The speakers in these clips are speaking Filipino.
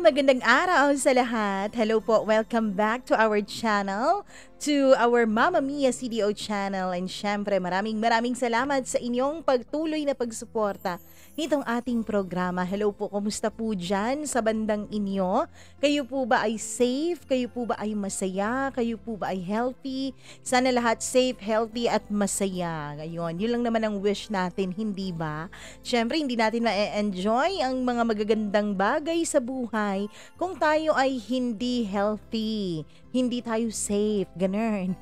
magandang araw sa lahat. Hello po, welcome back to our channel, to our Mamma Mia CDO channel. And syempre, maraming salamat sa inyong pagtuloy na pagsuporta nitong ating programa. Hello po, kumusta po dyan sa bandang inyo? Kayo po ba ay safe? Kayo po ba ay masaya? Kayo po ba ay healthy? Sana lahat safe, healthy at masaya. Ngayon, yun lang naman ang wish natin, hindi ba? Syempre, hindi natin ma-enjoy ang mga magagandang bagay sa buhay kung tayo ay hindi healthy, hindi tayo safe, ganun.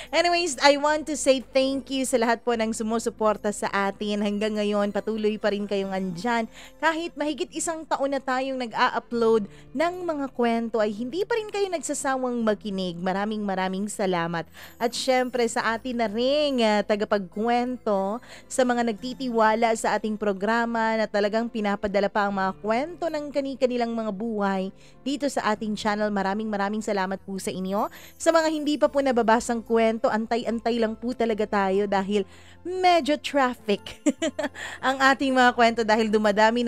Anyways, I want to say thank you sa lahat po ng sumusuporta sa atin. Hanggang ngayon, patuloy pa rin kayong andyan. Kahit mahigit isang taon na tayong nag-a-upload ng mga kwento, ay hindi pa rin kayo nagsasawang makinig. Maraming salamat. At syempre sa atin na ring tagapagkwento, sa mga nagtitiwala sa ating programa na talagang pinapadala pa ang mga kwento ng kanilang mga buhay dito sa ating channel. Maraming salamat po sa inyo. Sa mga hindi pa po nababasang kwento, antay-antay lang po talaga tayo dahil medyo traffic ang ating mga kwento dahil dumadami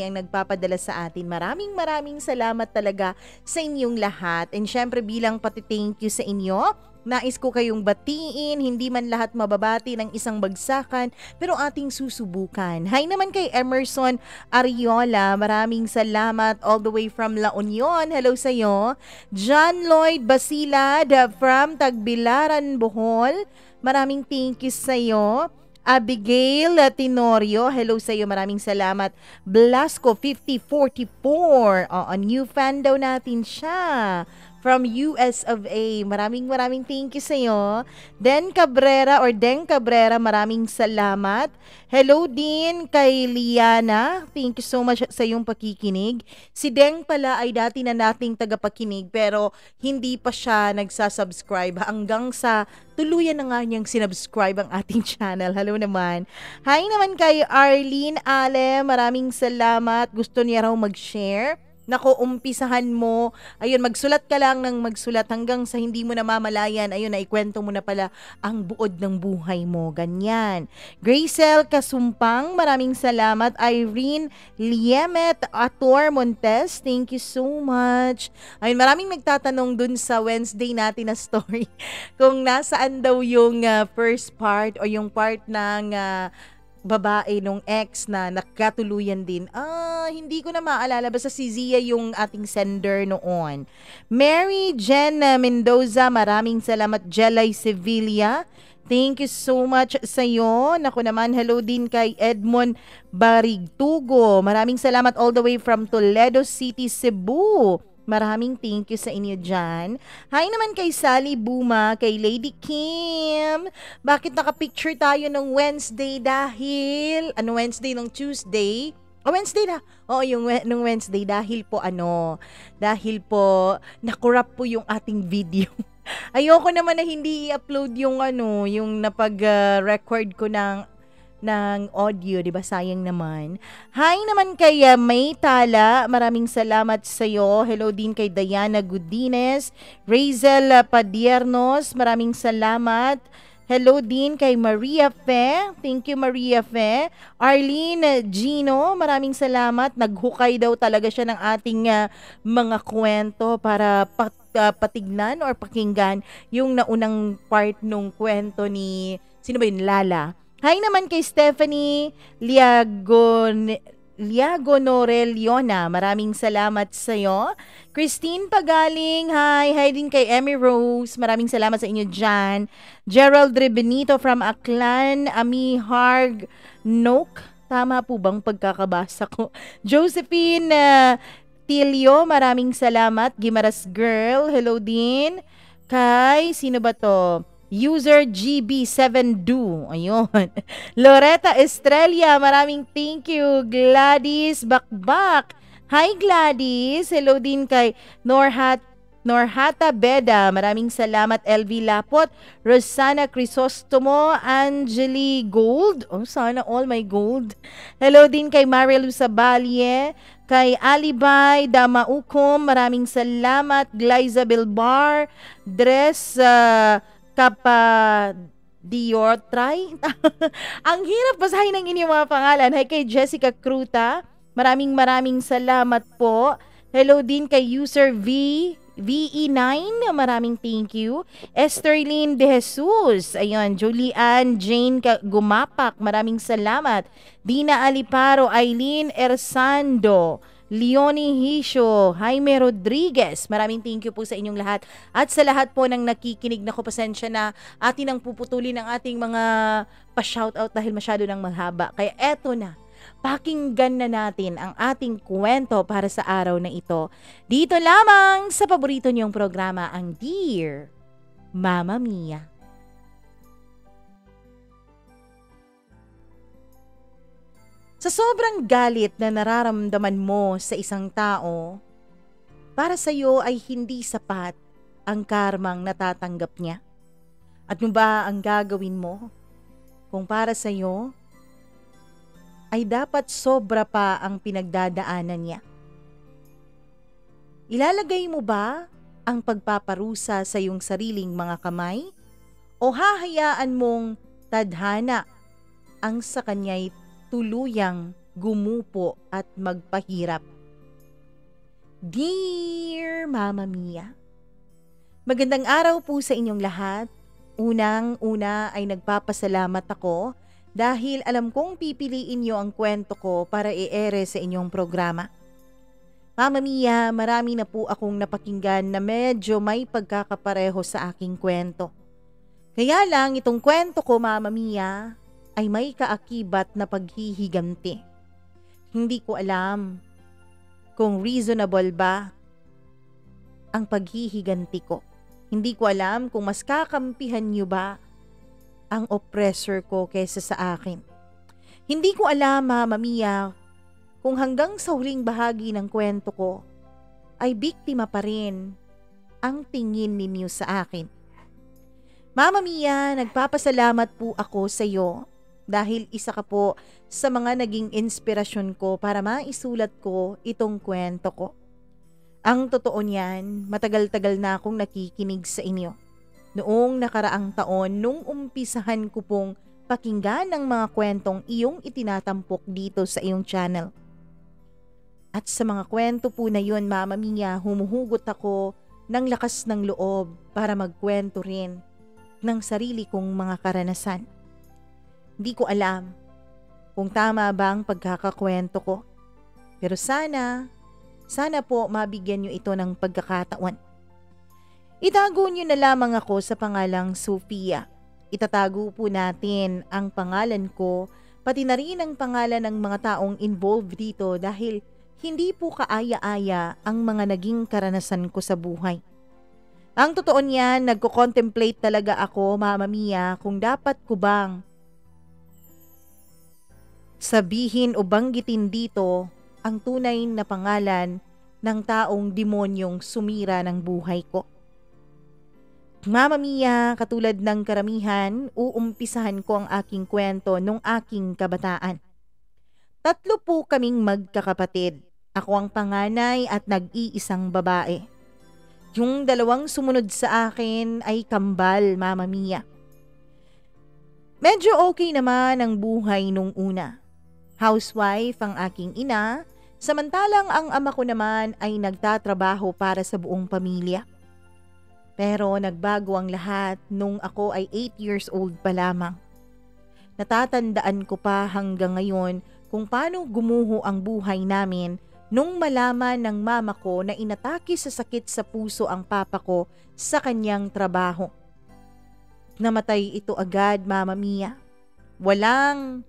ang nagpapadala sa atin. Maraming salamat talaga sa inyong lahat. And syempre bilang thank you sa inyo, nais ko kayong batiin, hindi man lahat mababati ng isang bagsakan, pero ating susubukan. Hi naman kay Emerson Ariola, maraming salamat all the way from La Union. Hello sa'yo. John Lloyd Basilad from Tagbilaran, Bohol. Maraming thank you sa'yo. Abigail Tenorio, hello sa iyo, maraming salamat. Blasco 5044, new fan daw natin siya from US of A. Maraming thank you sa iyo. Den Cabrera, maraming salamat. Hello din kay Liana. Thank you so much sa iyong pakikinig. Si Deng pala ay dati na nating tagapakinig pero hindi pa siya nagsasubscribe hanggang sa tuluyan na nga niyang sinubscribe ang ating channel. Hello naman. Hi naman kay Arlene Ale. Maraming salamat. Gusto niya raw mag-share. Nako, umpisahan mo. Ayun, magsulat ka lang ng magsulat hanggang sa hindi mo namamalayan. Ayun, naikwento mo na pala ang buod ng buhay mo. Ganyan. Gracel Kasumpang, maraming salamat. Irene Liemet Ator Montes, thank you so much. Ayun, maraming nagtatanong dun sa Wednesday natin na story kung nasaan daw yung first part o yung part ng babae nung ex na nakatuluyan din. Hindi ko na maalala. Basta si Zia yung ating sender noon. Mary Jen Mendoza, maraming salamat. Jelay Sevilla, thank you so much sa iyo. Naku naman, hello din kay Edmond Barigtugo. Maraming salamat all the way from Toledo City, Cebu. Maraming thank you sa inyo dyan. Hi naman kay Sally Buma, kay Lady Kim. Bakit nakapicture tayo ng Wednesday dahil, Wednesday nung Tuesday? Wednesday na. Oo, nung Wednesday dahil po dahil po nakurap po yung ating video. Ayoko naman na hindi i-upload yung yung napag-record ko ng audio, di ba? Sayang naman. Hi naman kay May Tala, maraming salamat sa iyo. Hello din kay Diana Godines, Razel Padiernos, maraming salamat. Hello din kay Maria Fe. Thank you, Maria Fe. Arlene Gino, maraming salamat. Naghukay daw talaga siya ng ating mga kwento para patignan or pakinggan yung naunang part nung kwento ni, sino ba yun? Lala. Hi naman kay Stephanie Liagonoreliona, maraming salamat sa iyo. Christine Pagaling, hi din kay Emmy Rose, maraming salamat sa inyo dyan. Gerald Rebenito from Aklan, Ami Harg Noke, tama po bang pagkakabasa ko? Josephine Tilio, maraming salamat. Gimaras Girl, hello din. Kay, sino ba to? User GB7Do. Ayun. Loretta Estrella, maraming thank you. Gladys Bakbak. Hi Gladys. Hello din kay Norhata Beda. Maraming salamat. LV Lapot. Rosana Crisostomo. Angeli Gold. Sana all my gold. Hello din kay Marielu Sabalye. Kay Alibay Damaukom. Maraming salamat. Glyza Bilbar. Dress Diortray. Ang hirap basahin ng inyong mga pangalan. Hi kay Jessica Cruta. Maraming salamat po. Hello din kay user VE9, maraming thank you. Esterlyn De Jesus, ayun, Julian Jane Gumapak, maraming salamat. Dina Aliparo, Eileen Ersando, Leonie Hisio, Jaime Rodriguez, maraming thank you po sa inyong lahat. At sa lahat po ng nakikinig, na ko, pasensya na atin ang puputulin ang ating mga pa-shoutout dahil masyado nang mahaba. Kaya eto na, pakinggan na natin ang ating kwento para sa araw na ito. Dito lamang sa paborito niyong programa, ang Dear Mama Mia. Sa sobrang galit na nararamdaman mo sa isang tao, para sa iyo ay hindi sapat ang karmang natatanggap niya. At ano ba ang gagawin mo kung para sa iyo ay dapat sobra pa ang pinagdadaanan niya? Ilalagay mo ba ang pagpaparusa sa iyong sariling mga kamay o hahayaan mong tadhana ang sa kanya'y tuluyang gumupo at magpahirap? Dear Mama Mia, magandang araw po sa inyong lahat. Unang-una ay nagpapasalamat ako dahil alam kong pipiliin niyo ang kwento ko para i-ere sa inyong programa. Mama Mia, marami na po akong napakinggan na medyo may pagkakapareho sa aking kwento. Kaya lang itong kwento ko, Mama Mia, ay may kaakibat na paghihiganti. Hindi ko alam kung reasonable ba ang paghihiganti ko. Hindi ko alam kung mas kakampihan niyo ba ang oppressor ko kaysa sa akin. Hindi ko alam, Mama Mia, kung hanggang sa huling bahagi ng kwento ko ay biktima pa rin ang tingin ninyo sa akin. Mama Mia, nagpapasalamat po ako sa iyo dahil isa ka po sa mga naging inspirasyon ko para maisulat ko itong kwento ko. Ang totoo niyan, matagal-tagal na akong nakikinig sa inyo. Noong nakaraang taon, nung umpisahan ko pong pakinggan ng mga kwentong iyong itinatampok dito sa iyong channel. At sa mga kwento po na yun, Mama Mia, humuhugot ako ng lakas ng loob para magkwento rin ng sarili kong mga karanasan. Hindi ko alam kung tama ba ang pagkakakwento ko. Pero sana po mabigyan niyo ito ng pagkakataon. Itago niyo na lamang ako sa pangalang Sofia. Itatago po natin ang pangalan ko, pati na rin ang pangalan ng mga taong involved dito dahil hindi po kaaya-aya ang mga naging karanasan ko sa buhay. Ang totoo niyan, nagko-contemplate talaga ako, Mama Mia, kung dapat ko bang sabihin o banggitin dito ang tunay na pangalan ng taong demonyong sumira ng buhay ko. Mama Mia, katulad ng karamihan, uumpisahan ko ang aking kwento nung aking kabataan. 3 po kaming magkakapatid. Ako ang panganay at nag-iisang babae. Yung 2 sumunod sa akin ay kambal, Mama Mia. Medyo okay naman ang buhay nung una. Housewife ang aking ina, samantalang ang ama ko naman ay nagtatrabaho para sa buong pamilya. Pero nagbago ang lahat nung ako ay 8 years old pa lamang. Natatandaan ko pa hanggang ngayon kung paano gumuho ang buhay namin nung malaman ng mama ko na inatake sa sakit sa puso ang papa ko sa kanyang trabaho. Namatay ito agad, Mama Mia. Walang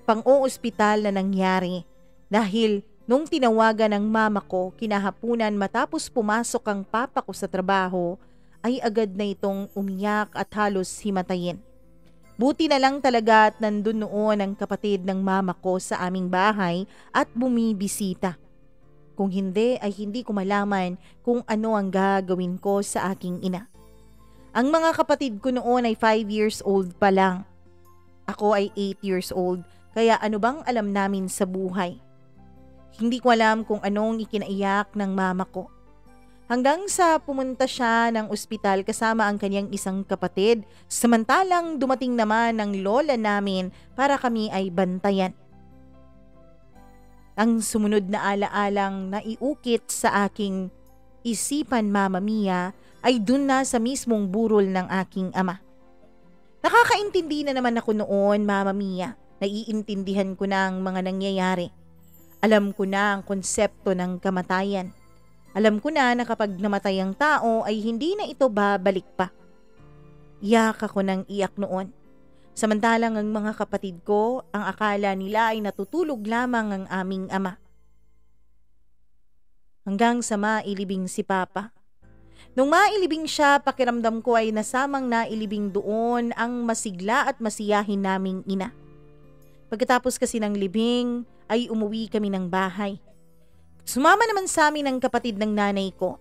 pang-oospital na nangyari dahil nung tinawagan ng mama ko kinahapunan matapos pumasok ang papa ko sa trabaho ay agad na itong umiyak at halos himatayin. Buti na lang talaga at nandun noon ang kapatid ng mama ko sa aming bahay at bumibisita. Kung hindi ay hindi ko malaman kung ano ang gagawin ko sa aking ina. Ang mga kapatid ko noon ay 5 years old pa lang. Ako ay 8 years old, kaya ano bang alam namin sa buhay? Hindi ko alam kung anong ikinaiyak ng mama ko. Hanggang sa pumunta siya ng ospital kasama ang kanyang isang kapatid, samantalang dumating naman ang lola namin para kami ay bantayan. Ang sumunod na alaalang naiukit sa aking isipan, Mama Mia, ay dun na sa mismong burol ng aking ama. Nakakaintindi na naman ako noon, Mama Mia. Naiintindihan ko na ang mga nangyayari. Alam ko na ang konsepto ng kamatayan. Alam ko na kapag namatay ang tao ay hindi na ito babalik pa. Iyak ako ng iyak noon. Samantalang ang mga kapatid ko, ang akala nila ay natutulog lamang ang aming ama. Hanggang sa mailibing si Papa. Nung mailibing siya, pakiramdam ko ay nasamang nailibing doon ang masigla at masiyahin naming ina. Pagkatapos kasi ng libing, ay umuwi kami ng bahay. Sumama naman sa amin ang kapatid ng nanay ko.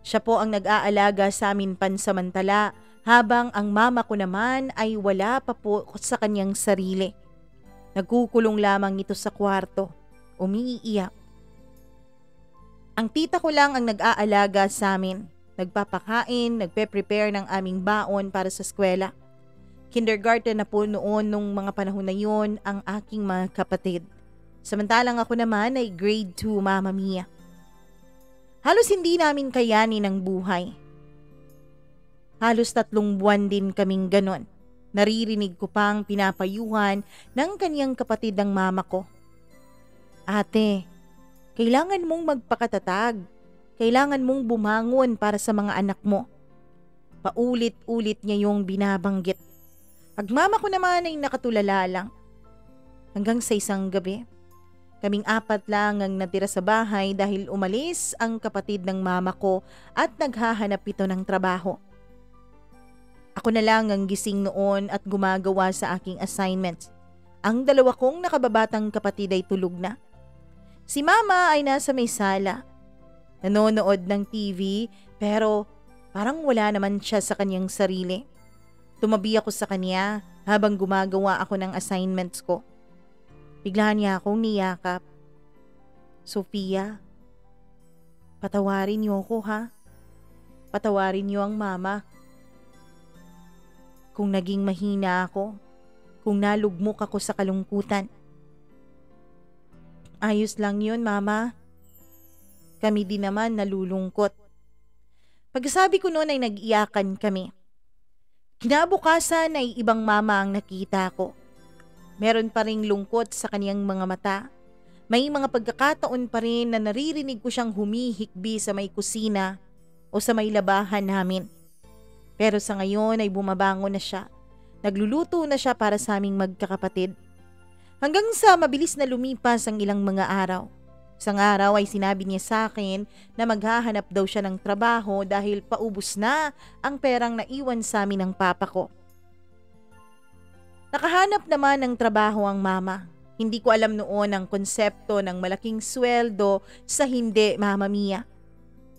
Siya po ang nag-aalaga sa amin pansamantala, habang ang mama ko naman ay wala pa po sa kanyang sarili. Nagkukulong lamang ito sa kwarto, umiiyak. Ang tita ko lang ang nag-aalaga sa amin. Nagpapakain, nagpe-prepare ng aming baon para sa eskwela. Kindergarten na po noon nung mga panahon na yon ang aking mga kapatid. Samantalang ako naman ay grade 2, Mama Mia. Halos hindi namin kayanin ang buhay. Halos 3 buwan din kaming ganon. Naririnig ko pang pinapayuhan ng kaniyang kapatid ng mama ko. Ate, kailangan mong magpakatatag. Kailangan mong bumangon para sa mga anak mo. Paulit-ulit niya yung binabanggit. Ang mama ko naman ay nakatulala lang. Hanggang sa isang gabi, kaming 4 lang ang natira sa bahay dahil umalis ang kapatid ng mama ko at naghahanap ito ng trabaho. Ako na lang ang gising noon at gumagawa sa aking assignments. Ang 2 kong nakababatang kapatid ay tulog na. Si Mama ay nasa may sala. Nanonood ng TV pero parang wala naman siya sa kanyang sarili. Tumabi ako sa kanya habang gumagawa ako ng assignments ko. Bigla niya akong niyakap. Sofia, patawarin niyo ako ha. Patawarin niyo ang mama. Kung naging mahina ako, kung nalugmok ako sa kalungkutan. Ayos lang yun, Mama. Kami din naman nalulungkot. Pagkasabi ko noon ay nag-iyakan kami. Kinabukasan ay ibang mama ang nakita ko. Meron pa ring lungkot sa kaniyang mga mata. May mga pagkakataon pa rin na naririnig ko siyang humihikbi sa may kusina o sa may labahan namin. Pero sa ngayon ay bumabangon na siya. Nagluluto na siya para sa aming magkakapatid. Hanggang sa mabilis na lumipas ang ilang mga araw. Isang araw ay sinabi niya sa akin na maghahanap daw siya ng trabaho dahil paubos na ang perang naiwan sa amin ng papa ko. Nakahanap naman ng trabaho ang mama. Hindi ko alam noon ang konsepto ng malaking sweldo sa hindi, Mama Mia.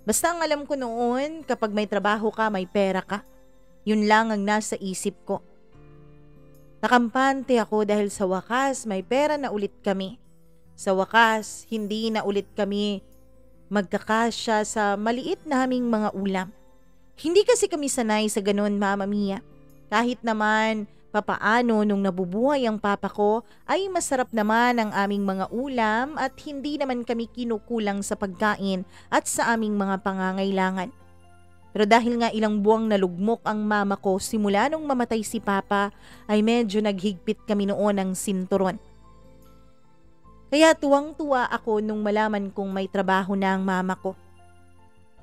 Basta ang alam ko noon, kapag may trabaho ka, may pera ka. Yun lang ang nasa isip ko. Nakampante ako dahil sa wakas may pera na ulit kami. Sa wakas, hindi na ulit kami magkakasya sa maliit naming mga ulam. Hindi kasi kami sanay sa ganun, Mama Mia. Kahit naman papaano nung nabubuhay ang papa ko ay masarap naman ang aming mga ulam at hindi naman kami kinukulang sa pagkain at sa aming mga pangangailangan. Pero dahil nga ilang buwang nalugmok ang mama ko simula nung mamatay si papa ay medyo naghigpit kami noon ng sinturon. Kaya tuwang-tuwa ako nung malaman kong may trabaho na ang mama ko.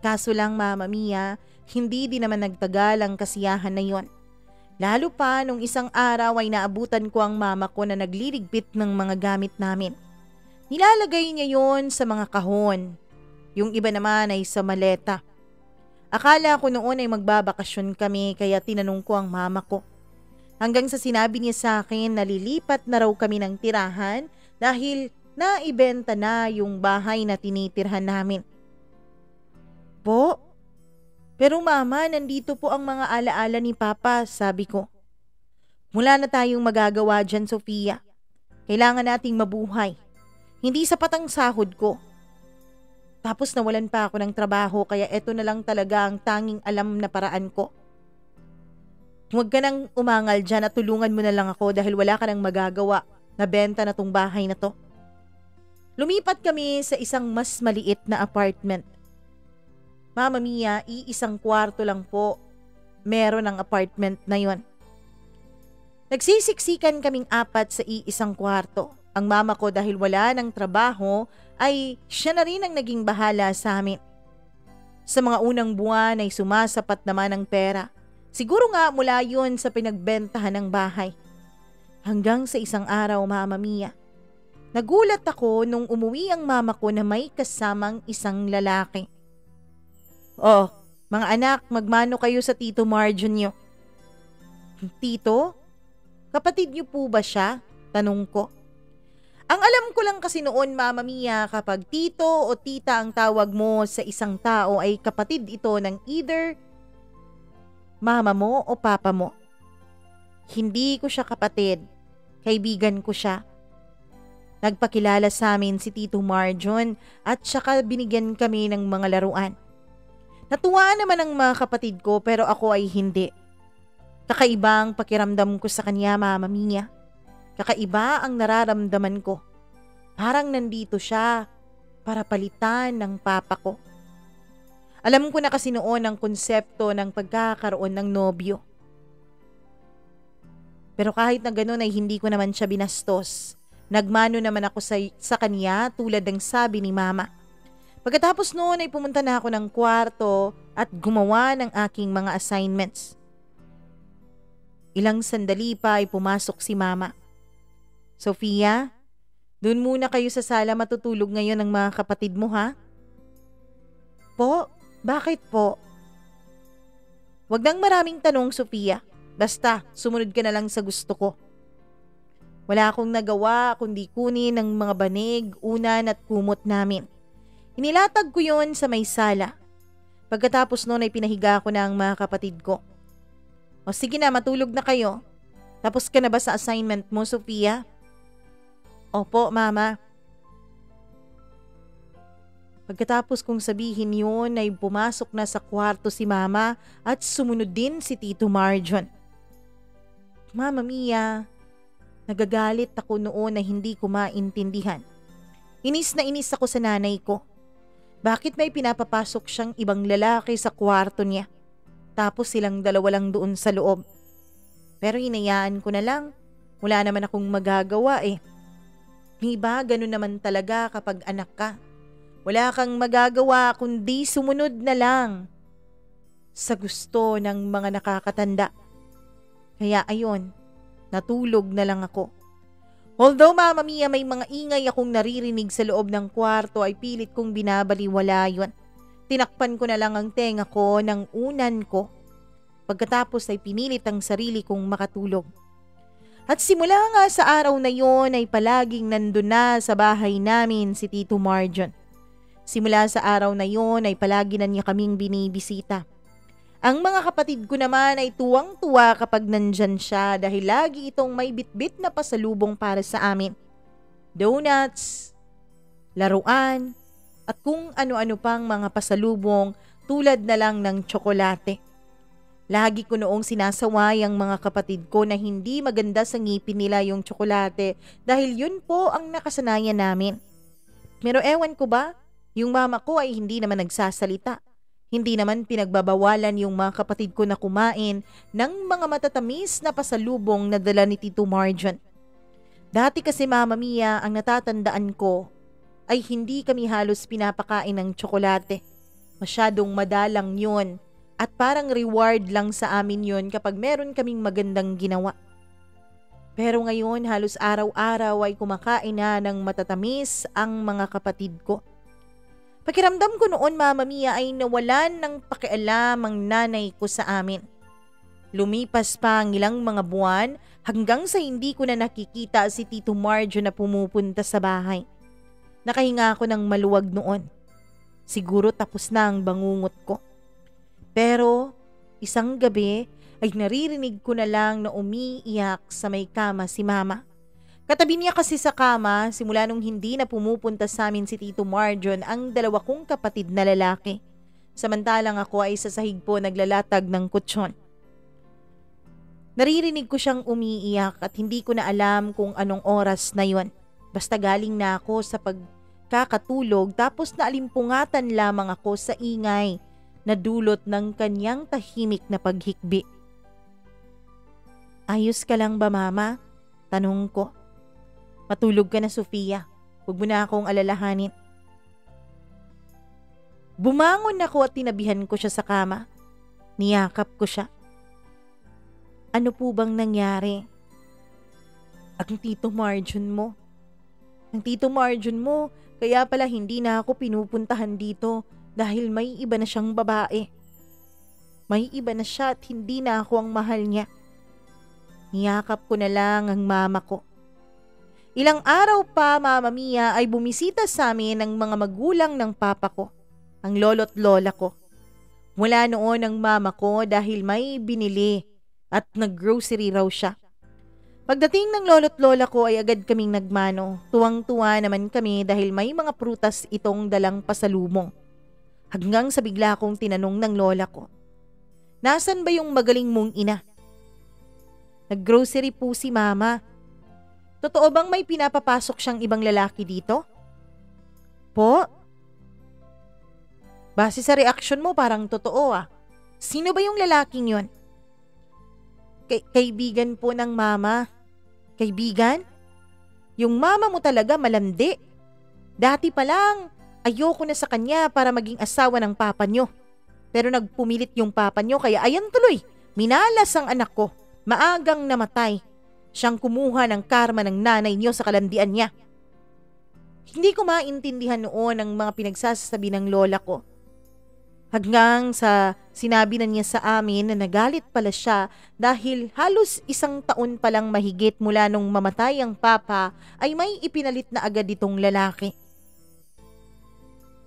Kaso lang, Mama Mia, hindi din naman nagtagal ang kasiyahan na yon. Lalo pa nung isang araw ay naabutan ko ang mama ko na nagliligpit ng mga gamit namin. Nilalagay niya yon sa mga kahon. Yung iba naman ay sa maleta. Akala ko noon ay magbabakasyon kami kaya tinanong ko ang mama ko. Hanggang sa sinabi niya sa akin na lilipat na raw kami ng tirahan dahil naibenta na yung bahay na tinitirhan namin. Po? Pero mama, nandito po ang mga alaala ni Papa, sabi ko. Wala na tayong magagawa dyan, Sofia. Kailangan nating mabuhay. Hindi sapat ang sahod ko. Tapos nawalan pa ako ng trabaho kaya eto na lang talaga ang tanging alam na paraan ko. Huwag ka nang umangal dyan at tulungan mo na lang ako dahil wala ka nang magagawa. Nabenta na tong bahay na to. Lumipat kami sa isang mas maliit na apartment. Mama Mia, iisang kwarto lang po meron ang apartment na yon. Nagsisiksikan kaming apat sa iisang kwarto. Ang mama ko dahil wala ng trabaho ay siya na rin ang naging bahala sa amin. Sa mga unang buwan ay sumasapat naman ang pera. Siguro nga mula yun sa pinagbentahan ng bahay. Hanggang sa isang araw, Mama Mia, nagulat ako nung umuwi ang mama ko na may kasamang isang lalaki. "Oh, mga anak, magmano kayo sa Tito Marjon nyo?" "Tito? Kapatid niyo po ba siya?" tanong ko. Ang alam ko lang kasi noon, Mama Mia, kapag tito o tita ang tawag mo sa isang tao ay kapatid ito ng either mama mo o papa mo. Hindi ko siya kapatid, kaibigan ko siya. Nagpakilala sa amin si Tito Marjon at saka binigyan kami ng mga laruan. Natuwa naman ang mga kapatid ko pero ako ay hindi. Kakaiba ang pakiramdam ko sa kanya, Mama Mia. Kakaiba ang nararamdaman ko. Parang nandito siya para palitan ng papa ko. Alam ko na kasi noon ang konsepto ng pagkakaroon ng nobyo. Pero kahit na gano'n ay hindi ko naman siya binastos. Nagmano naman ako sa kanya tulad ng sabi ni Mama. Pagkatapos noon ay pumunta na ako ng kwarto at gumawa ng aking mga assignments. Ilang sandali pa ay pumasok si Mama. "Sofia, doon muna kayo sa sala matutulog ngayon ng mga kapatid mo, ha?" "Po? Bakit po?" "Wag nang maraming tanong, Sofia. Basta, sumunod ka na lang sa gusto ko." Wala akong nagawa kundi kunin ang mga banig, unan at kumot namin. Inilatag ko yon sa may sala. Pagkatapos noon ay pinahiga ko na ang mga kapatid ko. "O sige na, matulog na kayo. Tapos ka na ba sa assignment mo, Sofia?" "Opo, Mama." Pagkatapos kong sabihin yun ay pumasok na sa kwarto si Mama at sumunod din si Tito Marjon. Mama Mia, nagagalit ako noon na hindi ko maintindihan. Inis na inis ako sa nanay ko. Bakit may pinapapasok siyang ibang lalaki sa kwarto niya? Tapos silang dalawa lang doon sa loob. Pero hinayaan ko na lang. Wala naman akong magagawa eh. Diba, ganun naman talaga kapag anak ka. Wala kang magagawa kundi sumunod na lang sa gusto ng mga nakakatanda. Kaya ayon, natulog na lang ako. Although Mama Mia, may mga ingay akong naririnig sa loob ng kwarto ay pilit kong binabaliwala yun. Tinakpan ko na lang ang tenga ko ng unan ko. Pagkatapos ay pinilit ang sarili kong makatulog. At simula nga sa araw na yon ay palaging nandun na sa bahay namin si Tito Marjon. Simula sa araw na yon ay palagi na niya kaming binibisita. Ang mga kapatid ko naman ay tuwang-tuwa kapag nandyan siya dahil lagi itong may bitbit na pasalubong para sa amin. Donuts, laruan, at kung ano-ano pang mga pasalubong tulad na lang ng tsokolate. Lagi ko noong sinasaway ang mga kapatid ko na hindi maganda sa ngipin nila yung tsokolate dahil yun po ang nakasanayan namin. Pero ewan ko ba, yung mama ko ay hindi naman nagsasalita. Hindi naman pinagbabawalan yung mga kapatid ko na kumain ng mga matatamis na pasalubong na dala ni Tito Marjon. Dati kasi Mama Mia, ang natatandaan ko ay hindi kami halos pinapakain ng tsokolate. Masyadong madalang yun. At parang reward lang sa amin yon kapag meron kaming magandang ginawa. Pero ngayon halos araw-araw ay kumakain na ng matatamis ang mga kapatid ko. Pakiramdam ko noon Mama Mia ay nawalan ng pakialam ang nanay ko sa amin. Lumipas pa ang ilang mga buwan hanggang sa hindi ko na nakikita si Tito Marjon na pumupunta sa bahay. Nakahinga ako ng maluwag noon. Siguro tapos na ang bangungot ko. Pero isang gabi ay naririnig ko na lang na umiiyak sa may kama si Mama. Katabi niya kasi sa kama simula nung hindi na pumupunta sa amin si Tito Marjon ang dalawa kong kapatid na lalaki. Samantalang ako ay sa sahig po naglalatag ng kutsyon. Naririnig ko siyang umiiyak at hindi ko na alam kung anong oras na yon. Basta galing na ako sa kakatulog tapos naalimpungatan lamang ako sa ingay na dulot ng kanyang tahimik na paghikbi. Ayos ka lang ba, Mama? Tanong ko. Matulog ka na, Sofia. Huwag mo na akong alalahanin. Bumangon ako at tinabihan ko siya sa kama. Niyakap ko siya. Ano po bang nangyari? Ang Tito Marjon mo. Ang Tito Marjon mo, kaya pala hindi na ako pinupuntahan dito dahil may iba na siyang babae. May iba na siya at hindi na ako ang mahal niya. Niyakap ko na lang ang mama ko. Ilang araw pa, Mama Mia, ay bumisita sa amin ang mga magulang ng papa ko, ang lolo't lola ko. Mula noon ang mama ko dahil may binili at nag-grocery raw siya. Pagdating ng lolo't lola ko ay agad kaming nagmano. Tuwang-tuwa naman kami dahil may mga prutas itong dalang pasalubong. Hanggang sa bigla akong tinanong ng lola ko, "Nasaan ba yung magaling mong ina?" "Nag-grocery po si Mama." "Totoo bang may pinapapasok siyang ibang lalaki dito?" "Po?" "Base sa reaksyon mo parang totoo ah. Sino ba yung lalaking yon?" Kaibigan po ng Mama." "Kaibigan? Yung mama mo talaga malandi. Dati pa lang, ayoko na sa kanya para maging asawa ng papa nyo. Pero nagpumilit yung papa nyo kaya ayan tuloy, minalas ang anak ko. Maagang namatay. Siyang kumuha ng karma ng nanay nyo sa kalandian niya." Hindi ko maintindihan noon ang mga pinagsasabi ng lola ko. Hanggang sa sinabi na niya sa amin na nagalit pala siya dahil halos 1 taon pa lang mahigit mula nung mamatay ang papa ay may ipinalit na agad itong lalaki.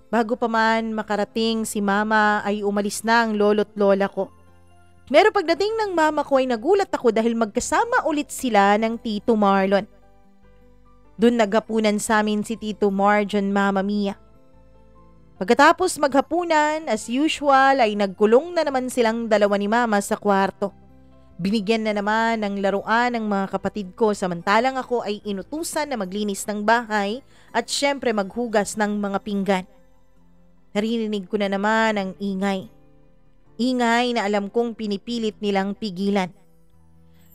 Bago pa man makarating si Mama ay umalis na ang lolo't lola ko. Pero pagdating ng mama ko ay nagulat ako dahil magkasama ulit sila ng Tito Marlon. Doon naghapunan sa amin si Tito Marjon, Mama Mia. Pagkatapos maghapunan, as usual ay nagkulong na naman silang dalawa ni Mama sa kwarto. Binigyan na naman ng laruan ng mga kapatid ko samantalang ako ay inutusan na maglinis ng bahay at syempre maghugas ng mga pinggan. Narinig ko na naman ang ingay. Ingay na alam kong pinipilit nilang pigilan.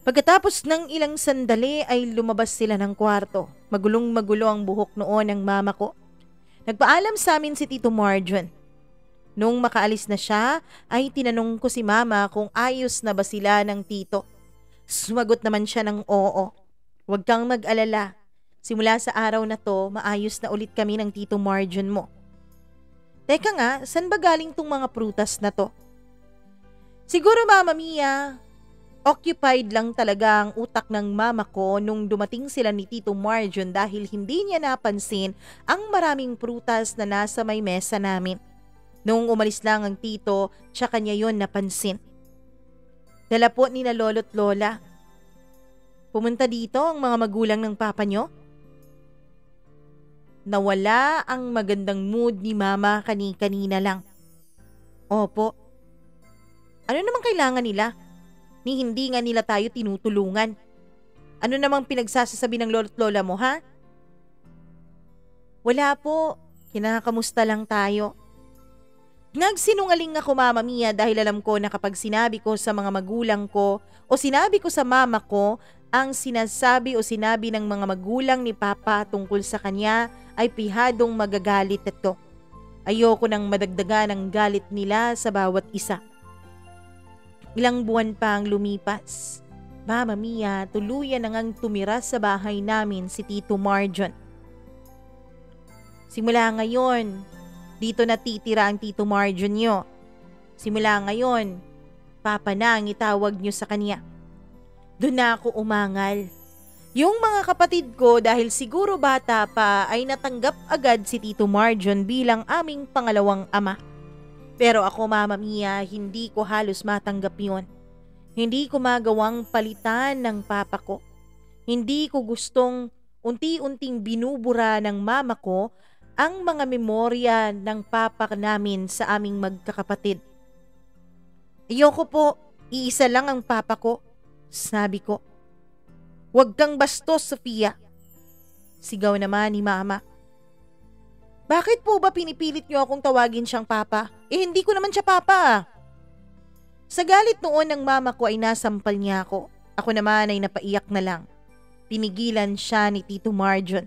Pagkatapos ng ilang sandali ay lumabas sila ng kwarto. Magulong-magulo ang buhok noon ng mama ko. Nagpaalam sa amin si Tito Marjon. Nung makaalis na siya, ay tinanong ko si Mama kung ayos na ba sila ng tito. Sumagot naman siya ng oo. "Huwag kang mag-alala. Simula sa araw na to, maayos na ulit kami ng Tito Marjon mo." "Teka nga, saan ba galing tong mga prutas na to?" "Siguro, Mama Mia, occupied lang talaga ang utak ng mama ko nung dumating sila ni Tito Marjon dahil hindi niya napansin ang maraming prutas na nasa may mesa namin. Nung umalis lang ang tito, tsaka niya yon napansin." "Dala po ni na lolo't lola. Pumunta dito ang mga magulang ng papa nyo?" Nawala ang magandang mood ni Mama kani-kanina lang. "Opo." "Ano namang kailangan nila? Ni hindi nga nila tayo tinutulungan. Ano namang pinagsasasabi ng lolo't lola mo, ha?" "Wala po. Kinakamusta lang tayo." Nagsinungaling ako, Mama Mia, dahil alam ko na kapag sinabi ko sa mga magulang ko o sinabi ko sa mama ko ang sinasabi o sinabi ng mga magulang ni Papa tungkol sa kanya ay pihadong magagalit ito. Ayoko nang madagdagan ang galit nila sa bawat isa. Ilang buwan pa ang lumipas. Mama Mia, tuluyan na ngang tumira sa bahay namin si Tito Marjon. Simula ngayon, dito na titira ang Tito Marjon nyo. Simula ngayon, Papa na ang itawag nyo sa kanya. Doon na ako umangal. Yung mga kapatid ko dahil siguro bata pa ay natanggap agad si Tito Marjon bilang aming pangalawang ama. Pero ako, Mama Mia, hindi ko halos matanggap yon. Hindi ko magawang palitan ng papa ko. Hindi ko gustong unti-unting binubura ng mama ko ang mga memorya ng papa namin sa aming magkakapatid. "Ayoko po, iisa lang ang papa ko," sabi ko. "Huwag kang bastos, Sofia," sigaw naman ni Mama. Bakit po ba pinipilit niyo akong tawagin siyang papa? Hindi ko naman siya papa. Sa galit noon ng mama ko ay nasampal niya ako. Ako naman ay napaiyak na lang. Pinigilan siya ni Tito Marjon.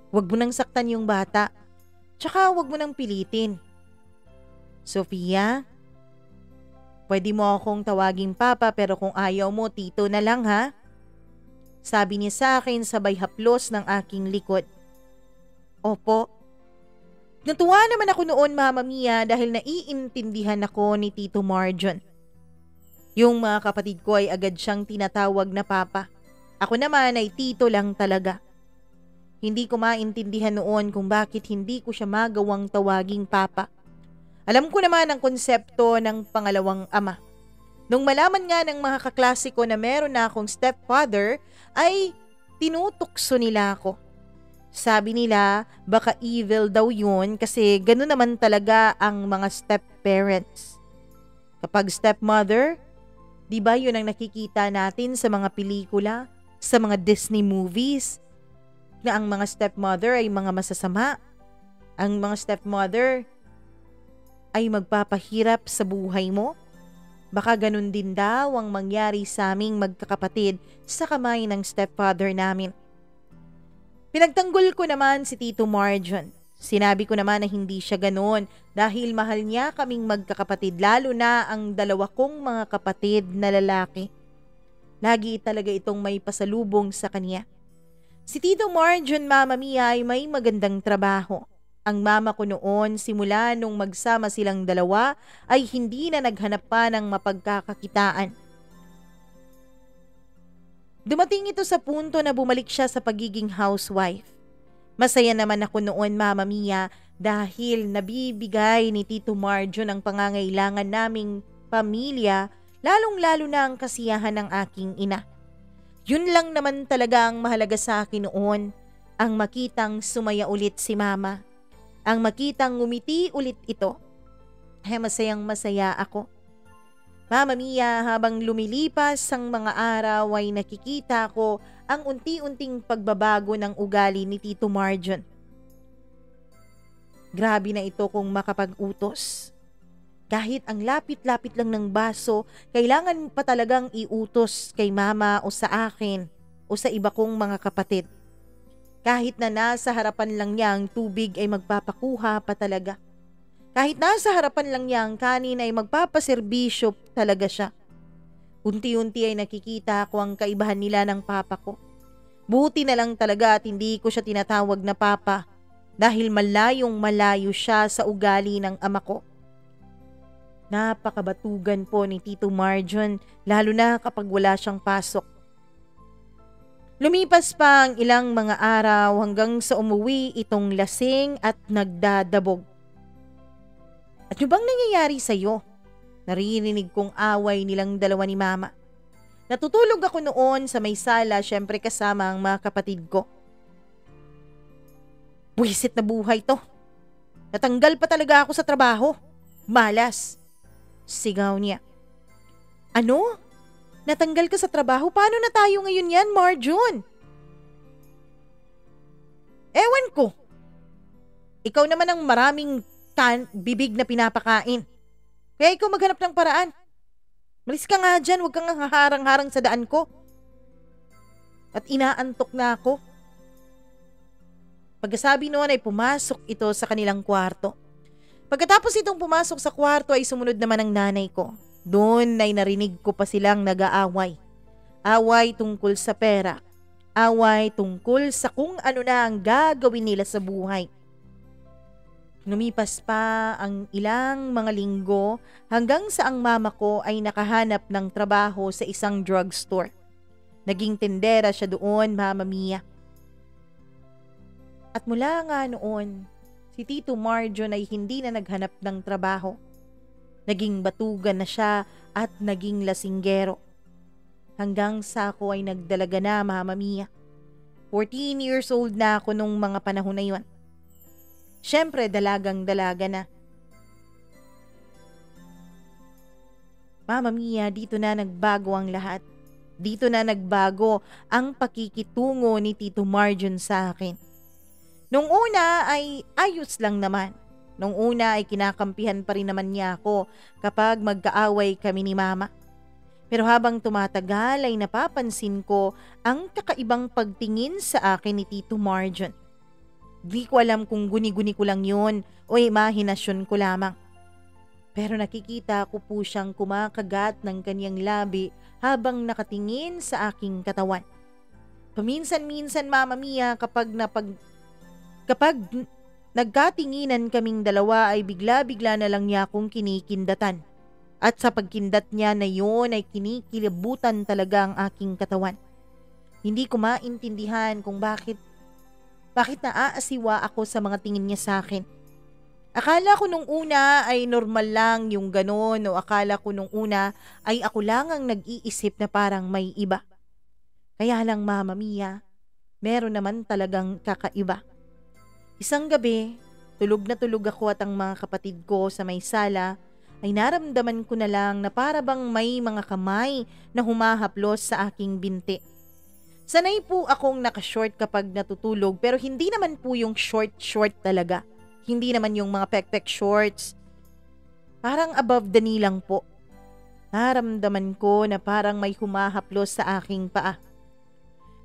Huwag mo nang saktan yung bata. Tsaka huwag mo nang pilitin. Sofia, pwede mo akong tawaging papa pero kung ayaw mo, tito na lang ha? Sabi niya sa akin sabay haplos ng aking likod. Opo. Natuwa naman ako noon, Mama Mia, dahil naiintindihan ako ni Tito Marjon. Yung mga kapatid ko ay agad siyang tinatawag na papa. Ako naman ay tito lang talaga. Hindi ko maintindihan noon kung bakit hindi ko siya magawang tawaging papa. Alam ko naman ang konsepto ng pangalawang ama. Nung malaman nga ng mga kaklase ko na meron na akong stepfather, ay tinutukso nila ako. Sabi nila, baka evil daw yun kasi gano'n naman talaga ang mga step-parents. Kapag stepmother, di ba yun ang nakikita natin sa mga pelikula, sa mga Disney movies, na ang mga stepmother ay mga masasama. Ang mga stepmother ay magpapahirap sa buhay mo. Baka ganun din daw ang mangyari sa aming magkakapatid sa kamay ng stepfather namin. Pinagtanggol ko naman si Tito Marjon. Sinabi ko naman na hindi siya ganoon dahil mahal niya kaming magkakapatid, lalo na ang dalawa kong mga kapatid na lalaki. Lagi talaga itong may pasalubong sa kanya. Si Tito Marjon, Mama Mia, ay may magandang trabaho. Ang mama ko noon, simula nung magsama silang dalawa, ay hindi na naghanap pa ng mapagkakakitaan. Dumating ito sa punto na bumalik siya sa pagiging housewife. Masaya naman ako noon, Mama Mia, dahil nabibigay ni Tito Marjon ang pangangailangan naming pamilya, lalong-lalo na ang kasiyahan ng aking ina. Yun lang naman talaga ang mahalaga sa akin noon, ang makitang sumaya ulit si Mama, ang makitang ngumiti ulit ito. Ay masayang masaya ako. Mama Mia, habang lumilipas ang mga araw ay nakikita ko ang unti-unting pagbabago ng ugali ni Tito Marjon. Grabe na ito kung makapag-utos. Kahit ang lapit-lapit lang ng baso, kailangan pa talagang iutos kay mama o sa akin o sa iba kong mga kapatid. Kahit na nasa harapan lang niya ang tubig ay magpapakuha pa talaga. Kahit nasa harapan lang niya ang kanin ay magpapaserbisyo talaga siya. Unti-unti ay nakikita ko ang kaibahan nila ng papa ko. Buti na lang talaga at hindi ko siya tinatawag na papa dahil malayong malayo siya sa ugali ng ama ko. Napakabatugan po ni Tito Marjon, lalo na kapag wala siyang pasok. Lumipas pa ang ilang mga araw hanggang sa umuwi itong lasing at nagdadabog. At ano bang nangyayari sa'yo? Naririnig kong away nilang dalawa ni Mama. Natutulog ako noon sa may sala, syempre kasama ang mga kapatid ko. Buwisit na buhay to. Natanggal pa talaga ako sa trabaho. Malas. Sigaw niya. Ano? Natanggal ka sa trabaho? Paano na tayo ngayon yan, Marjon? Ewan ko. Ikaw naman ang maraming bibig na pinapakain. Kaya ikaw maghanap ng paraan. Malis ka nga dyan, huwag kang haharang-harang sa daan ko. At inaantok na ako. Pagkasabi noon ay pumasok ito sa kanilang kwarto. Pagkatapos itong pumasok sa kwarto ay sumunod naman ang nanay ko. Doon ay narinig ko pa silang nag-aaway. Away tungkol sa pera. Away tungkol sa kung ano na ang gagawin nila sa buhay. Lumipas pa ang ilang mga linggo hanggang sa ang mama ko ay nakahanap ng trabaho sa isang drugstore. Naging tendera siya doon, Mama Mia. At mula nga noon, si Tito Marjon ay hindi na naghanap ng trabaho. Naging batugan na siya at naging lasinggero. Hanggang sa ako ay nagdalaga na, Mama Mia. 14 years old na ako nung mga panahon na yun. Siyempre, dalagang-dalaga na. Mama Mia, dito na nagbago ang lahat. Dito na nagbago ang pakikitungo ni Tito Marjon sa akin. Nung una ay ayos lang naman. Nung una ay kinakampihan pa rin naman niya ako kapag magkaaway kami ni mama. Pero habang tumatagal ay napapansin ko ang kakaibang pagtingin sa akin ni Tito Marjon. Di ko alam kung guni-guni ko lang yun o imahinasyon ko lamang. Pero nakikita ko po siyang kumakagat ng kanyang labi habang nakatingin sa aking katawan. Paminsan-minsan, Mama Mia, kapag nagkatinginan kaming dalawa ay bigla-bigla na lang niya akong kinikindatan. At sa pagkindat niya na yun ay kinikilabutan talaga ang aking katawan. Hindi ko maintindihan kung bakit naaasiwa ako sa mga tingin niya sa akin. Akala ko nung una ay normal lang yung ganon o akala ko nung una ay ako lang ang nag-iisip na parang may iba. Kaya lang, Mama Mia, meron naman talagang kakaiba. Isang gabi, tulog na tulog ako at ang mga kapatid ko sa may sala ay naramdaman ko na lang na para bang may mga kamay na humahaplos sa aking binti. Sanay po akong nakashort kapag natutulog pero hindi naman po yung short talaga. Hindi naman yung mga pek-pek shorts. Parang above the knee lang po. Naramdaman ko na parang may humahaplos sa aking paa.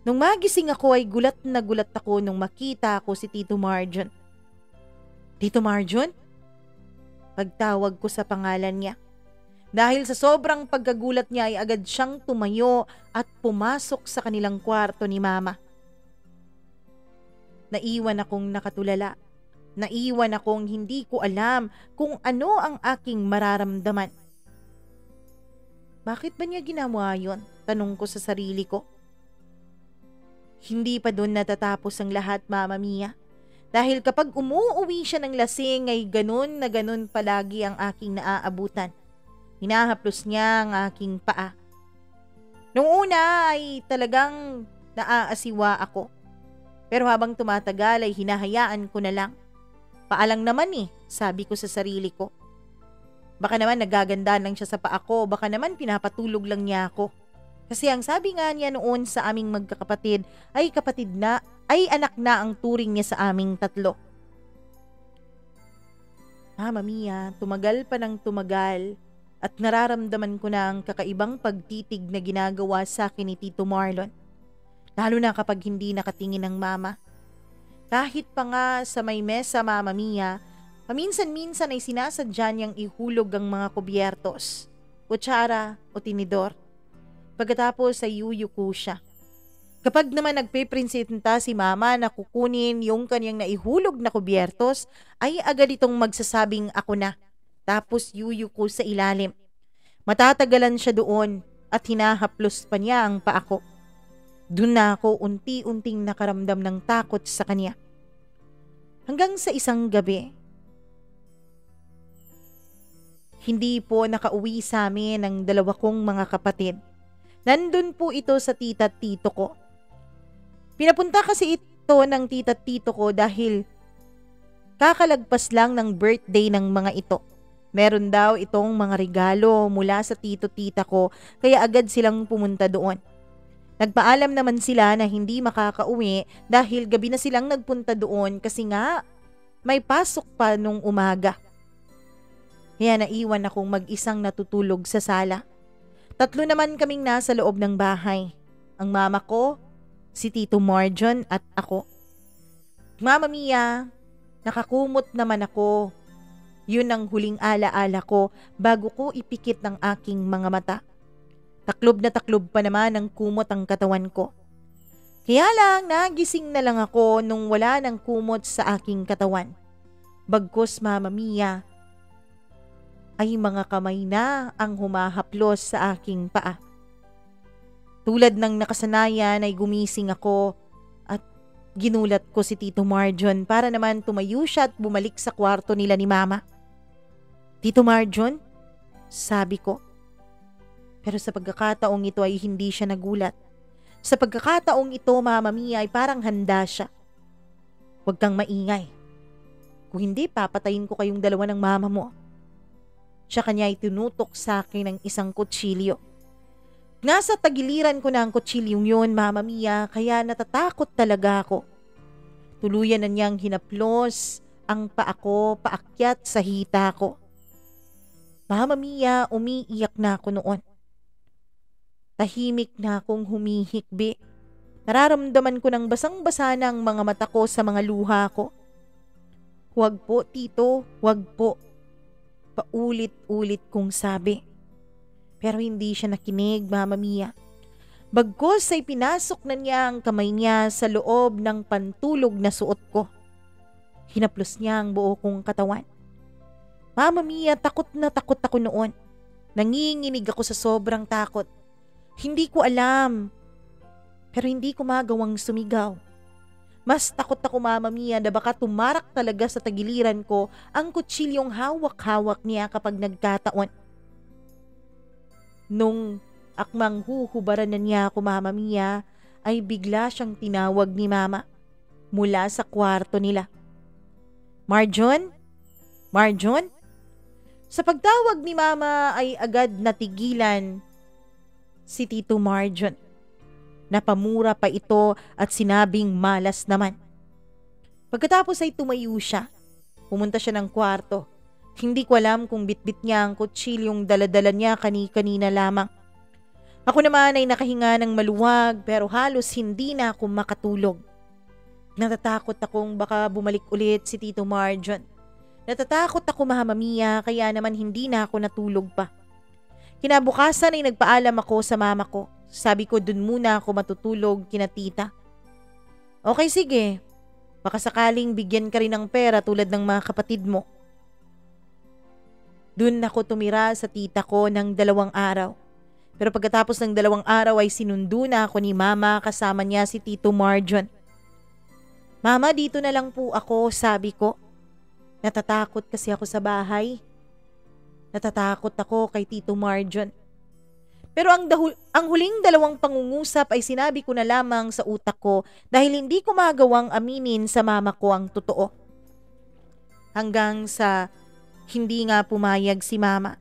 Nung magising ako ay gulat na gulat ako nung makita ko si Tito Marjon. Tito Marjon? Pagtawag ko sa pangalan niya. Dahil sa sobrang pagkagulat niya ay agad siyang tumayo at pumasok sa kanilang kwarto ni Mama. Naiwan akong nakatulala. Naiwan akong hindi ko alam kung ano ang aking mararamdaman. Bakit ba niya ginawa yun? Tanong ko sa sarili ko. Hindi pa doon natatapos ang lahat, Mama Mia. Dahil kapag umuuwi siya ng lasing ay ganun na ganun palagi ang aking naaabutan. Hinahaplos niya ang aking paa. Nung una ay talagang naaasiwa ako. Pero habang tumatagal ay hinahayaan ko na lang. Paalang naman sabi ko sa sarili ko. Baka naman nagaganda lang siya sa paa ko, baka naman pinapatulog lang niya ako. Kasi ang sabi nga niya noon sa aming magkakapatid ay anak na ang turing niya sa aming tatlo. Mama Mia, tumagal pa ng tumagal at nararamdaman ko na ang kakaibang pagtitig na ginagawa sa akin ni Tito Marlon. Lalo na kapag hindi nakatingin ang mama. Kahit pa nga sa may mesa, Mama Mia, paminsan-minsan ay sinasadya niyang ihulog ang mga kubyertos, kutsara o tinidor. Pagkatapos ay yuyuko siya. Kapag naman nagpiprinsita si Mama na kukunin yung kanyang naihulog na kubyertos, ay agad itong magsasabing ako na. Tapos yuyuko sa ilalim. Matatagalan siya doon at hinahaplos pa niya ang paa ko. Doon na ako unti-unting nakaramdam ng takot sa kanya. Hanggang sa isang gabi, hindi po nakauwi sa amin ang dalawa kong mga kapatid. Nandun po ito sa tita at tito ko. Pinapunta kasi ito ng tita at tito ko dahil kakalagpas lang ng birthday ng mga ito. Meron daw itong mga regalo mula sa tito-tita ko kaya agad silang pumunta doon. Nagpaalam naman sila na hindi makakauwi dahil gabi na silang nagpunta doon kasi nga may pasok pa nung umaga. Kaya naiwan akong mag-isang natutulog sa sala. 3 naman kaming nasa loob ng bahay. Ang mama ko, si Tito Marjon at ako. Mama Mia, nakakumot naman ako. Yun ang huling alaala ko bago ko ipikit ng aking mga mata. Taklob na taklob pa naman ang kumot ang katawan ko. Kaya lang nagising na lang ako nung wala ng kumot sa aking katawan. Bagkus, Mama Mia, ay mga kamay na ang humahaplos sa aking paa. Tulad ng nakasanayan ay gumising ako at ginulat ko si Tito Marjon para naman tumayo siya at bumalik sa kwarto nila ni Mama. Tito Marjon? Sabi ko. Pero sa pagkakataong ito ay hindi siya nagulat. Sa pagkakataong ito, Mama Mia, ay parang handa siya. Huwag kang maingay. Kung hindi, papatayin ko kayong dalawa ng mama mo. Siya kanya ay tinutok sa akin ng isang kutsilyo. Nasa tagiliran ko na ang kutsilyong yun, Mama Mia, kaya natatakot talaga ako. Tuluyan na niyang hinaplos ang paa ko paakyat sa hita ko. Mama Mia, umiiyak na ako noon. Tahimik na akong humihikbi. Nararamdaman ko ng basang-basa ng mga mata ko sa mga luha ko. Huwag po, tito, huwag po. Paulit-ulit kong sabi. Pero hindi siya nakinig, Mama Mia. Bagkus ay pinasok na niya ang kamay niya sa loob ng pantulog na suot ko. Hinaplos niya ang buo kong katawan. Mama Mia, takot na takot ako noon. Nanginginig ako sa sobrang takot. Hindi ko alam. Pero hindi ko magawang sumigaw. Mas takot ako, Mama Mia, na baka tumarak talaga sa tagiliran ko ang kutsilyong hawak-hawak niya kapag nagkataon. Nung akmang huhubaran na niya ako, Mama Mia, ay bigla siyang tinawag ni Mama mula sa kwarto nila. Marjon? Marjon? Sa pagtawag ni Mama ay agad natigilan si Tito Marjon. Napamura pa ito at sinabing malas naman. Pagkatapos ay tumayo siya. Pumunta siya ng kwarto. Hindi ko alam kung bitbit niya ang kutsilyong daladala niya kani-kanina lamang. Ako naman ay nakahinga ng maluwag pero halos hindi na ako makatulog. Natatakot akong baka bumalik ulit si Tito Marjon. Natatakot ako, Mama Mia, kaya naman hindi na ako natulog pa. Kinabukasan ay nagpaalam ako sa mama ko. Sabi ko dun muna ako matutulog kina tita. Okay, sige. Baka sakaling bigyan ka rin ng pera tulad ng mga kapatid mo. Dun ako tumira sa tita ko ng 2 araw. Pero pagkatapos ng 2 araw ay sinundo na ako ni Mama kasama niya si Tito Marjon. Mama, dito na lang po ako, sabi ko. Natatakot kasi ako sa bahay. Natatakot ako kay Tito Marjon. Pero ang huling 2 pangungusap ay sinabi ko na lamang sa utak ko dahil hindi ko magawang aminin sa mama ko ang totoo. Hanggang sa hindi nga pumayag si Mama.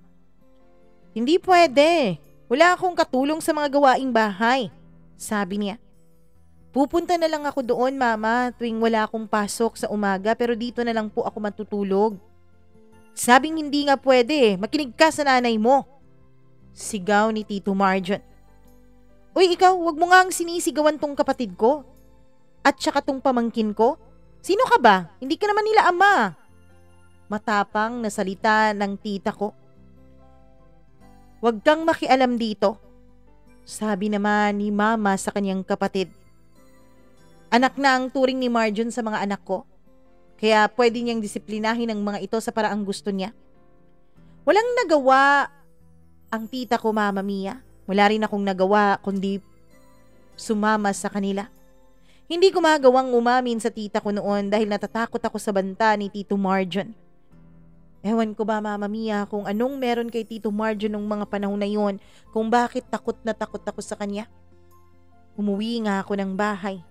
Hindi pwede. Wala akong katulong sa mga gawaing bahay, sabi niya. Pupunta na lang ako doon, Mama, tuwing wala akong pasok sa umaga pero dito na lang po ako matutulog. Sabing hindi nga pwede, makinig ka sa nanay mo. Sigaw ni Tito Marjon. Uy, ikaw, wag mo nga ang sinisigawan tong kapatid ko. At saka tong pamangkin ko. Sino ka ba? Hindi ka naman nila ama. Matapang na salita ng tita ko. Wag kang makialam dito. Sabi naman ni Mama sa kanyang kapatid. Anak na ang turing ni Marjon sa mga anak ko. Kaya pwede niyang disiplinahin ang mga ito sa paraang gusto niya. Walang nagawa ang tita ko, Mama Mia. Wala rin akong nagawa kundi sumama sa kanila. Hindi ko magawang umamin sa tita ko noon dahil natatakot ako sa banta ni Tito Marjon. Ewan ko ba, Mama Mia, kung anong meron kay Tito Marjon nung mga panahon na yon, kung bakit takot na takot ako sa kanya. Umuwi nga ako ng bahay.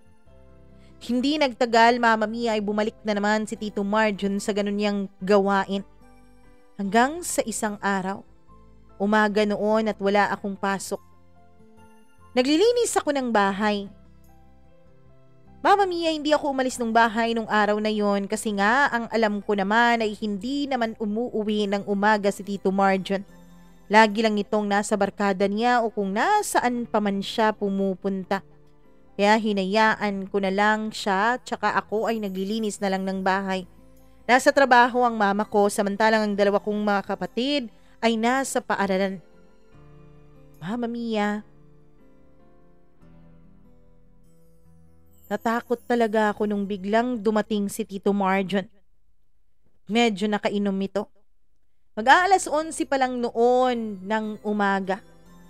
Hindi nagtagal, Mama Mia, ay bumalik na naman si Tito Marjon sa ganun niyang gawain. Hanggang sa isang araw. Umaga noon at wala akong pasok. Naglilinis ako ng bahay. Mama Mia, hindi ako umalis ng bahay nung araw na yon kasi nga ang alam ko naman ay hindi naman umuuwi ng umaga si Tito Marjon. Lagi lang itong nasa barkada niya o kung nasaan pa man siya pumupunta. Kaya hinayaan ko na lang siya tsaka ako ay naglilinis na lang ng bahay. Nasa trabaho ang mama ko samantalang ang 2 kong mga kapatid ay nasa paaralan. Mama Mia, natakot talaga ako nung biglang dumating si Tito Marjon. Medyo nakainom ito. Mag-aalas 11 pa lang noon ng umaga.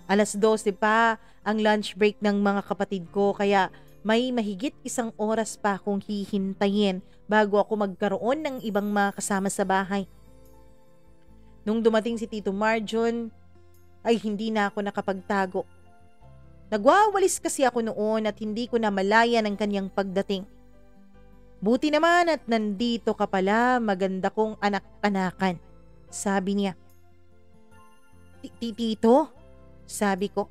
12:00 pa ang lunch break ng mga kapatid ko kaya may mahigit 1 oras pa akong hihintayin bago ako magkaroon ng ibang mga kasama sa bahay. Nung dumating si Tito Marjon, ay hindi na ako nakapagtago. Nagwawalis kasi ako noon at hindi ko na malaya ng kanyang pagdating. Buti naman at nandito ka pala, maganda kong anak-anakan, sabi niya. Tito? Sabi ko.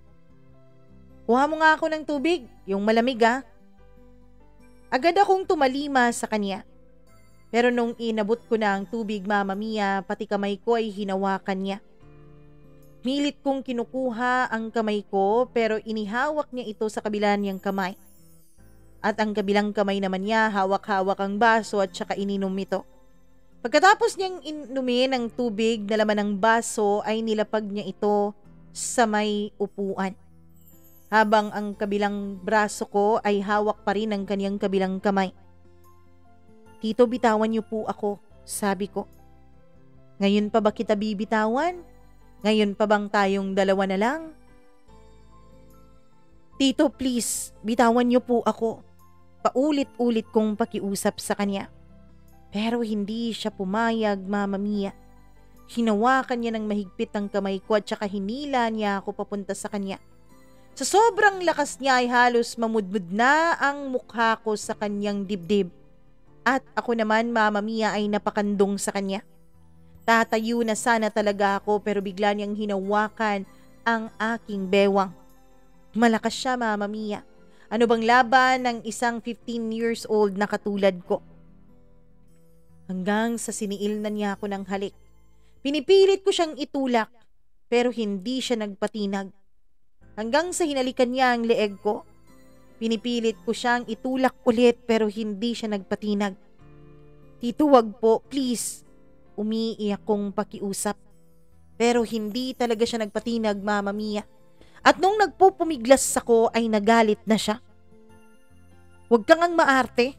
Kuha mo nga ako ng tubig, yung malamig ah. Agad akong tumalima sa kanya. Pero nung inabot ko na ang tubig, Mama Mia, pati kamay ko ay hinawakan niya. Milit kong kinukuha ang kamay ko pero inihawak niya ito sa kabila niyang kamay. At ang kabilang kamay naman niya hawak-hawak ang baso at saka ininom ito. Pagkatapos niyang inumin ang tubig na laman ng baso ay nilapag niya ito sa may upuan. Habang ang kabilang braso ko ay hawak pa rin ang kanyang kabilang kamay. Tito, bitawan niyo po ako, sabi ko. Ngayon pa ba kita bibitawan? Ngayon pa bang tayong dalawa na lang? Tito, please, bitawan niyo po ako. Paulit-ulit kong pakiusap sa kanya. Pero hindi siya pumayag, Mama Mia. Hinawakan niya ng mahigpit ang kamay ko at saka hinila niya ako papunta sa kanya. Sa sobrang lakas niya ay halos mamudmud na ang mukha ko sa kanyang dibdib. At ako naman, Mama Mia, ay napakandong sa kanya. Tatayo na sana talaga ako pero bigla niyang hinawakan ang aking bewang. Malakas siya, Mama Mia. Ano bang laban ng isang 15 years old na katulad ko? Hanggang sa siniil na niya ako ng halik. Pinipilit ko siyang itulak pero hindi siya nagpatinag. Hanggang sa hinalikan niya ang leeg ko. Pinipilit ko siyang itulak ulit pero hindi siya nagpatinag. Tito, wag po, please. Umiiyak kong pakiusap. Pero hindi talaga siya nagpatinag, Mama Mia. At nung nagpupumiglas ako ay nagalit na siya. Huwag kang ang maarte.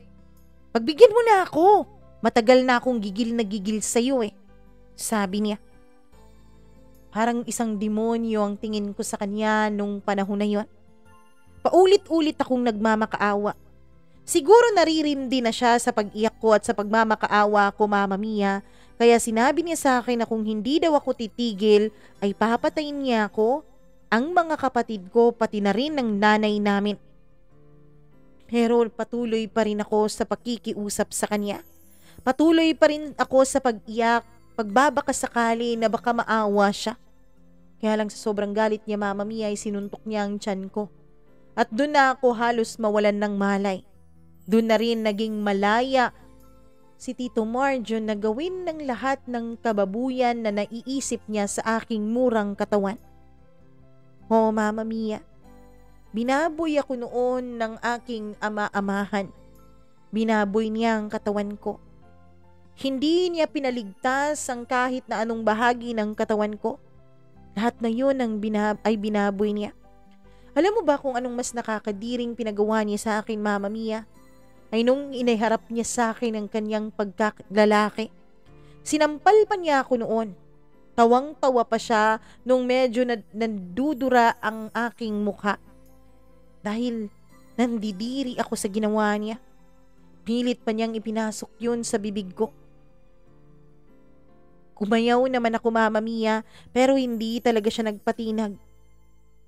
Pagbigyan mo na ako. Matagal na akong gigil na gigil sa'yo sabi niya. Parang isang demonyo ang tingin ko sa kanya nung panahon na yon. Paulit-ulit akong nagmamakaawa. Siguro naririndi na siya sa pag-iyak ko at sa pagmamakaawa ko, Mama Mia. Kaya sinabi niya sa akin na kung hindi daw ako titigil ay papatayin niya ako, ang mga kapatid ko, pati na rin ng nanay namin. Pero patuloy pa rin ako sa pakikiusap sa kanya. Patuloy pa rin ako sa pag-iyak, pagbabaka sakali na baka maawa siya. Kaya lang sa sobrang galit niya, Mama Mia, ay sinuntok niya ang tiyan ko. At doon na ako halos mawalan ng malay. Doon na rin naging malaya si Tito Marjo na gawin ng lahat ng kababuyan na naiisip niya sa aking murang katawan. Oh, Mama Mia, binaboy ako noon ng aking ama-amahan. Binaboy niya ang katawan ko. Hindi niya pinaligtas ang kahit na anong bahagi ng katawan ko. Lahat na yun ay binaboy niya. Alam mo ba kung anong mas nakakadiring pinagawa niya sa akin, Mama Mia? Ay nung inaharap niya sa akin ang kanyang pagkalalaki. Sinampal pa niya ako noon. Tawang-tawa pa siya nung medyo nandudura ang aking mukha. Dahil nandidiri ako sa ginawa niya. Pilit pa niyang ipinasok yun sa bibig ko. Kumayaw naman ako, Mama Mia, pero hindi talaga siya nagpatinag.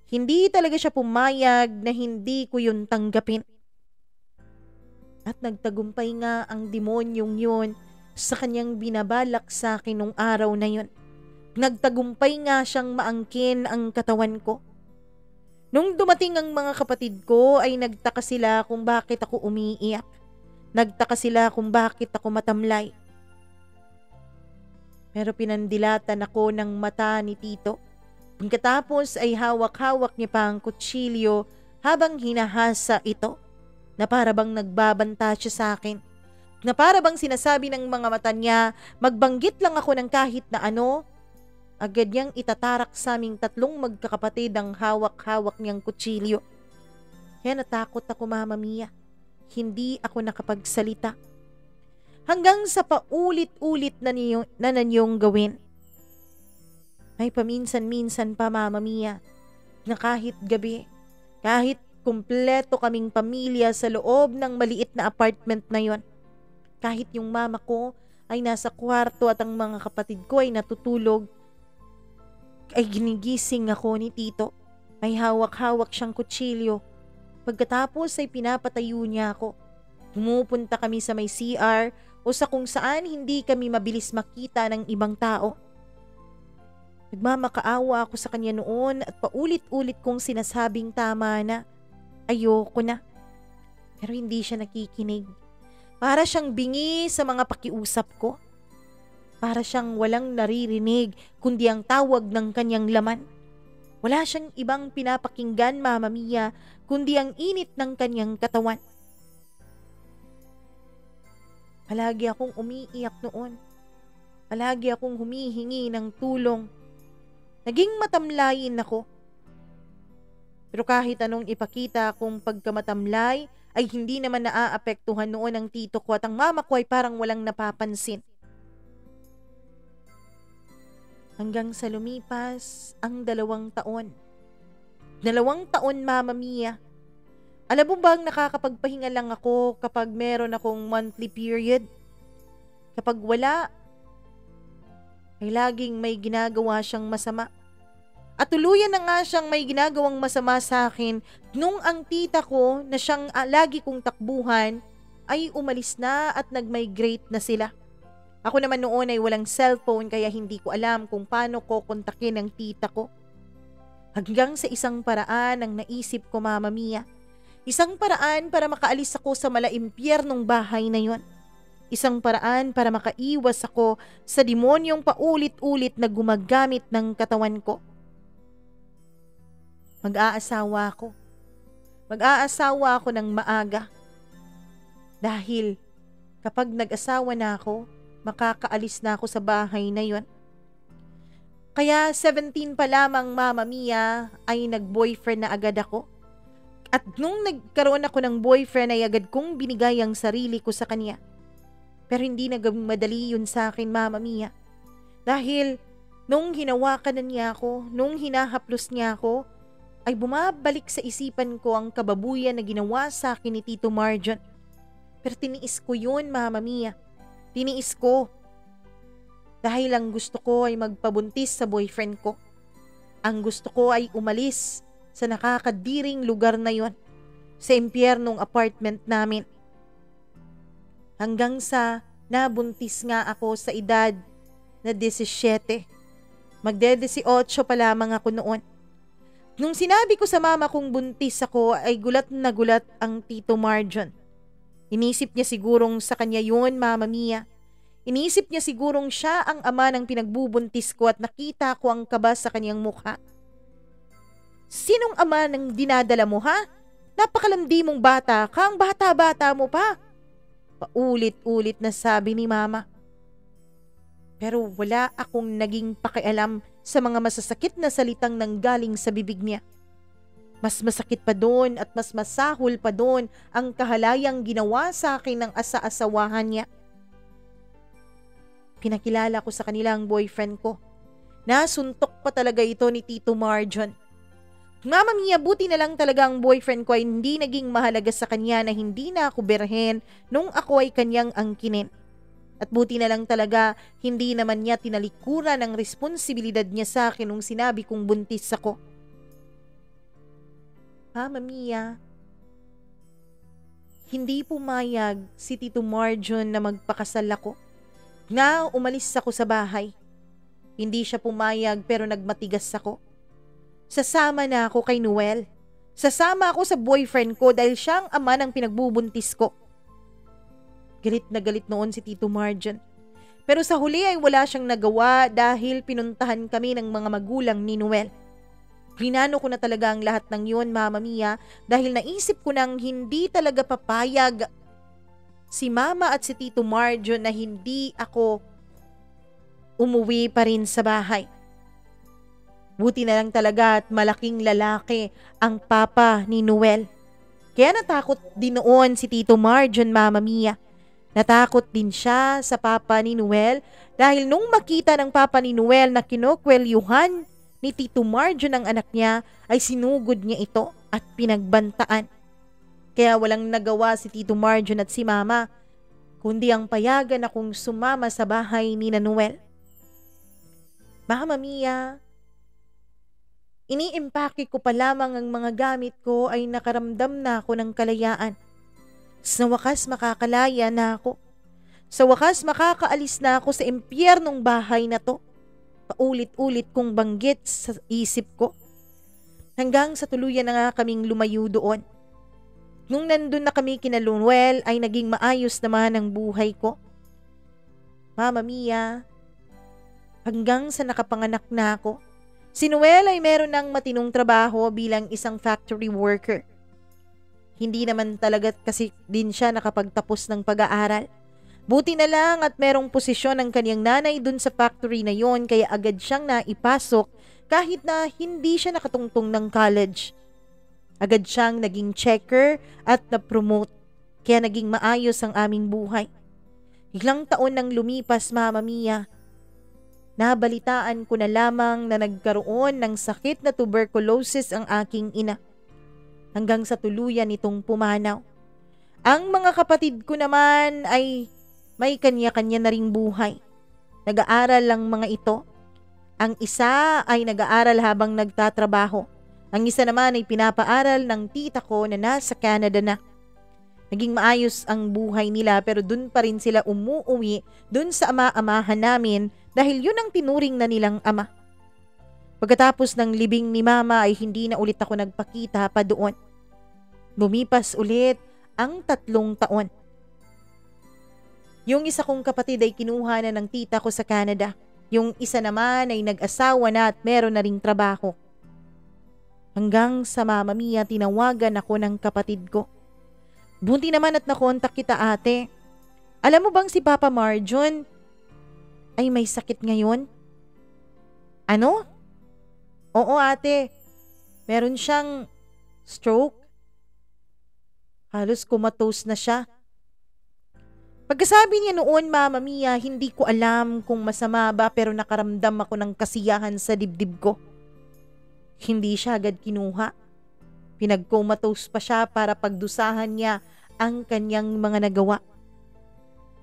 Hindi talaga siya pumayag na hindi ko yun tanggapin. At nagtagumpay nga ang demonyong yun sa kanyang binabalak sa akin nung araw na yun. Nagtagumpay nga siyang maangkin ang katawan ko. Nung dumating ang mga kapatid ko ay nagtaka sila kung bakit ako umiiyak. Nagtaka sila kung bakit ako matamlay. Pero pinandilatan ako ng mata ni Tito. Pagkatapos ay hawak-hawak niya pa ang kutsilyo habang hinahasa ito na para bang nagbabanta siya sa akin. Na para bang sinasabi ng mga mata niya, magbanggit lang ako ng kahit na ano. Agad niyang itatarak sa aming tatlong magkakapatid ang hawak-hawak niyang kutsilyo. Kaya natakot ako, Mama Mia. Hindi ako nakapagsalita. Hanggang sa paulit-ulit na nanyong gawin. May paminsan-minsan pa, Mama Mia, na kahit gabi, kahit kumpleto kaming pamilya sa loob ng maliit na apartment na yon, kahit yung mama ko ay nasa kwarto at ang mga kapatid ko ay natutulog, ay ginigising ako ni Tito. May hawak-hawak siyang kutsilyo. Pagkatapos ay pinapatayo niya ako. Pumupunta kami sa may CR o sa kung saan hindi kami mabilis makita ng ibang tao. Nagmamakaawa ako sa kanya noon at paulit-ulit kong sinasabing tama na. Ayoko na. Pero hindi siya nakikinig. Para siyang bingi sa mga pakiusap ko. Para siyang walang naririnig kundi ang tawag ng kanyang laman. Wala siyang ibang pinapakinggan, Mama Mia, kundi ang init ng kanyang katawan. Palagi akong umiiyak noon. Palagi akong humihingi ng tulong. Naging matamlayin ako. Pero kahit anong ipakita kong pagkamatamlay, ay hindi naman naaapektuhan noon ang tito ko at ang mama ko ay parang walang napapansin. Hanggang sa lumipas ang 2 taon. 2 taon, Mama Mia. Alam mo bang nakakapagpahinga lang ako kapag meron akong monthly period? Kapag wala, ay laging may ginagawa siyang masama. At tuluyan na nga siyang may ginagawang masama sa akin nung ang tita ko na siyang lagi kong takbuhan ay umalis na at nag-migrate na sila. Ako naman noon ay walang cellphone kaya hindi ko alam kung paano ko kontakin ang tita ko. Hanggang sa isang paraan ang naisip ko, Mama Mia. Isang paraan para makaalis ako sa malaimpyernong bahay na yon. Isang paraan para makaiwas ako sa demonyong paulit-ulit na gumagamit ng katawan ko. Mag-aasawa ako. Mag-aasawa ako ng maaga. Dahil kapag nag-asawa na ako, makakaalis na ako sa bahay na yon. Kaya 17 pa lamang, Mama Mia, ay nag-boyfriend na agad ako. At nung nagkaroon ako ng boyfriend ay agad kong binigay ang sarili ko sa kanya. Pero hindi naging madali yun sa akin, Mama Mia. Dahil nung hinawakan na niya ako, nung hinahaplos niya ako, ay bumabalik sa isipan ko ang kababuyan na ginawa sa akin ni Tito Marjon. Pero tiniis ko yun, Mama Mia. Tiniis ko. Dahil ang gusto ko ay magpabuntis sa boyfriend ko. Ang gusto ko ay umalis sa nakakadiring lugar na yon, sa impyernong apartment namin. Hanggang sa nabuntis nga ako sa edad na 17. Magde-18 pa lamang ako noon. Nung sinabi ko sa mama kong buntis ako ay gulat na gulat ang Tito Marjon. Inisip niya sigurong sa kanya yun, Mama Mia. Inisip niya sigurong siya ang ama ng pinagbubuntis ko at nakita ko ang kaba sa kanyang mukha. Sinong ama ng dinadala mo, ha? Napakalandi mong bata ka, ang bata-bata mo pa. Paulit-ulit na sabi ni Mama. Pero wala akong naging pakialam sa mga masasakit na salitang nanggaling sa bibig niya. Mas masakit pa doon at mas masahol pa doon ang kahalayang ginawa sa akin ng asa-asawahan niya. Pinakilala ko sa kanila ang boyfriend ko. Nasuntok pa talaga ito ni Tito Marjon. Mama Mia, buti na lang talaga ang boyfriend ko ay hindi naging mahalaga sa kanya na hindi na ako berhen nung ako ay kanyang angkinin. At buti na lang talaga hindi naman niya tinalikuran ang responsibilidad niya sa akin nung sinabi kong buntis ako. Mama Mia, hindi pumayag si Tito Marjon na magpakasal ako. Na umalis ako sa bahay. Hindi siya pumayag pero nagmatigas ako. Sasama na ako kay Noel. Sasama ako sa boyfriend ko dahil siya ang ama ng pinagbubuntis ko. Galit na galit noon si Tito Marjon. Pero sa huli ay wala siyang nagawa dahil pinuntahan kami ng mga magulang ni Noel. Plinano ko na talaga ang lahat ng yun, Mama Mia, dahil naisip ko nang hindi talaga papayag si Mama at si Tito Marjon na hindi ako umuwi pa rin sa bahay. Buti na lang talaga at malaking lalaki ang papa ni Noel. Kaya natakot din noon si Tito Marjon, Mama Mia. Natakot din siya sa papa ni Noel dahil nung makita ng papa ni Noel na kinukwelyuhan ni Tito Marjon ang anak niya ay sinugod niya ito at pinagbantaan. Kaya walang nagawa si Tito Marjon at si Mama kundi ang payagan akong sumama sa bahay ni Noel. Mama Mia, iniimpake ko pa lamang ang mga gamit ko ay nakaramdam na ako ng kalayaan. Sa wakas makakalaya na ako. Sa wakas makakaalis na ako sa impyernong bahay na to. Paulit-ulit kong banggit sa isip ko. Hanggang sa tuluyan na nga kaming lumayo doon. Nung nandun na kami kina Lunuel ay naging maayos naman ang buhay ko. Mama Mia, hanggang sa nakapanganak na ako, si Noel ay meron ng matinong trabaho bilang isang factory worker. Hindi naman talaga kasi din siya nakapagtapos ng pag-aaral. Buti na lang at merong posisyon ang kanyang nanay dun sa factory na yon kaya agad siyang naipasok kahit na hindi siya nakatungtong ng college. Agad siyang naging checker at na-promote kaya naging maayos ang aming buhay. Ilang taon nang lumipas, Mama Mia, nabalitaan ko na lamang na nagkaroon ng sakit na tuberculosis ang aking ina. Hanggang sa tuluyan itong pumanaw. Ang mga kapatid ko naman ay may kanya-kanya na ring buhay. Nag-aaral lang mga ito. Ang isa ay nag-aaral habang nagtatrabaho. Ang isa naman ay pinapaaral ng tita ko na nasa Canada na. Naging maayos ang buhay nila pero dun pa rin sila umuwi dun sa ama-amahan namin dahil yun ang tinuring na nilang ama. Pagkatapos ng libing ni mama ay hindi na ulit ako nagpakita pa doon. Lumipas ulit ang 3 taon. Yung isa kong kapatid ay kinuha na ng tita ko sa Canada. Yung isa naman ay nag-asawa na at meron na ring trabaho. Hanggang sa Mama Mia tinawagan ako ng kapatid ko. Bunti naman at nakontak kita ate. Alam mo bang si Papa Marjon ay may sakit ngayon? Ano? Oo ate, meron siyang stroke. Halos comatose na siya. Pagkasabi niya noon, Mama Mia, hindi ko alam kung masama ba pero nakaramdam ako ng kasiyahan sa dibdib ko. Hindi siya agad kinuha. Pinag-comatose pa siya para pagdusahan niya ang kanyang mga nagawa.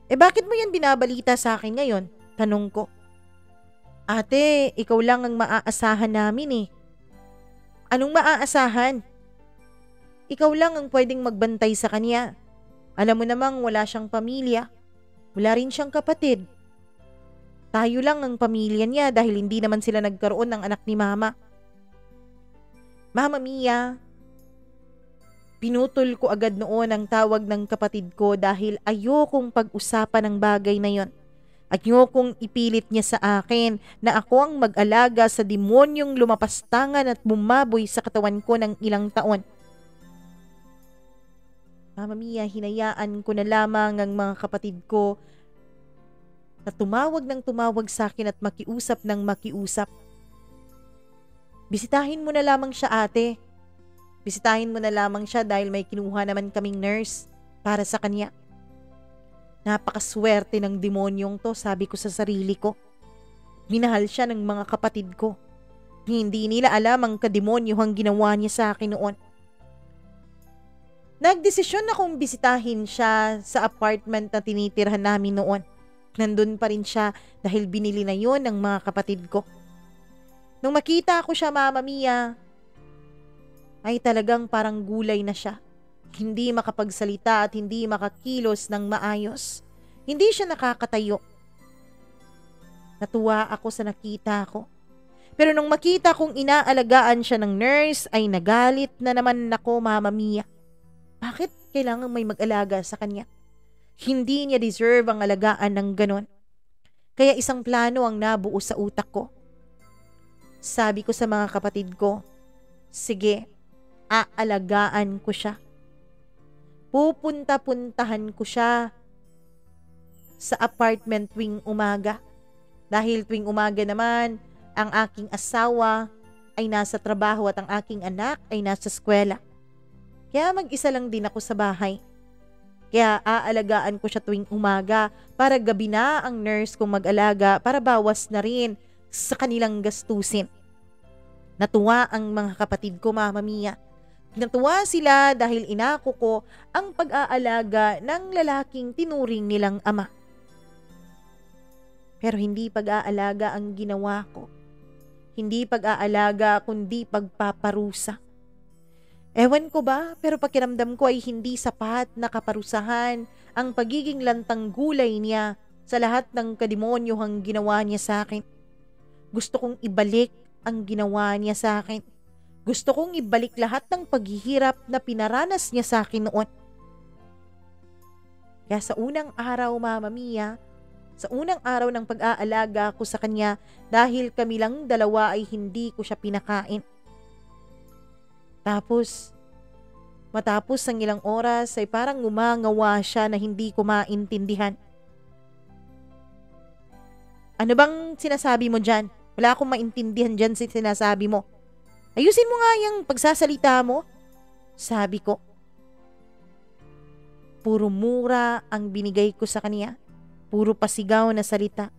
Bakit mo yan binabalita sa akin ngayon? Tanong ko. Ate, ikaw lang ang maaasahan namin eh. Anong maaasahan? Ikaw lang ang pwedeng magbantay sa kanya. Alam mo namang wala siyang pamilya. Wala rin siyang kapatid. Tayo lang ang pamilya niya dahil hindi naman sila nagkaroon ng anak ni Mama. Mama Mia, pinutol ko agad noon ang tawag ng kapatid ko dahil ayokong pag-usapan ang bagay na yon. Ayokong ipilit niya sa akin na ako ang mag-alaga sa demonyong lumapastangan at bumaboy sa katawan ko ng ilang taon. Mama Mia, hinayaan ko na lamang ang mga kapatid ko na tumawag ng tumawag sa akin at makiusap ng makiusap. Bisitahin mo na lamang siya ate. Bisitahin mo na lamang siya dahil may kinuha naman kaming nurse para sa kanya. Napakaswerte ng demonyong to, sabi ko sa sarili ko. Minahal siya ng mga kapatid ko. Hindi nila alam ang kademonyohang ginawa niya sa akin noon. Nagdesisyon akong bisitahin siya sa apartment na tinitirhan namin noon. Nandun pa rin siya dahil binili na yon ng mga kapatid ko. Nung makita ko siya, Mama Mia, ay talagang parang gulay na siya. Hindi makapagsalita at hindi makakilos ng maayos. Hindi siya nakakatayo. Natuwa ako sa nakita ko. Pero nung makita kong inaalagaan siya ng nurse, ay nagalit na naman ako, Mama Mia. Bakit kailangan may mag-alaga sa kanya? Hindi niya deserve ang alagaan ng ganon. Kaya isang plano ang nabuo sa utak ko. Sabi ko sa mga kapatid ko, sige, aalagaan ko siya. Pupunta-puntahan ko siya sa apartment tuwing umaga. Dahil tuwing umaga naman, ang aking asawa ay nasa trabaho at ang aking anak ay nasa eskwela. Kaya mag-isa lang din ako sa bahay. Kaya aalagaan ko siya tuwing umaga para gabi na ang nurse kong mag-alaga para bawas na rin sa kanilang gastusin. Natuwa ang mga kapatid ko, Mama Mia. Natuwa sila dahil inako ko ang pag-aalaga ng lalaking tinuring nilang ama. Pero hindi pag-aalaga ang ginawa ko. Hindi pag-aalaga kundi pagpaparusa. Ewan ko ba, pero pakiramdam ko ay hindi sapat na kaparusahan ang pagiging lantang gulay niya sa lahat ng kademonyohang ginawa niya sa akin. Gusto kong ibalik ang ginawa niya sa akin. Gusto kong ibalik lahat ng paghihirap na pinaranas niya sa akin noon. Kaya sa unang araw, Mama Mia, sa unang araw ng pag-aalaga ko sa kanya dahil kami lang dalawa ay hindi ko siya pinakain. Matapos ang ilang oras ay parang ngumangawa siya na hindi ko maintindihan. Ano bang sinasabi mo dyan? Wala akong maintindihan dyan sa sinasabi mo. Ayusin mo nga yung pagsasalita mo. Sabi ko. Puro mura ang binigay ko sa kanya. Puro pasigaw na salita.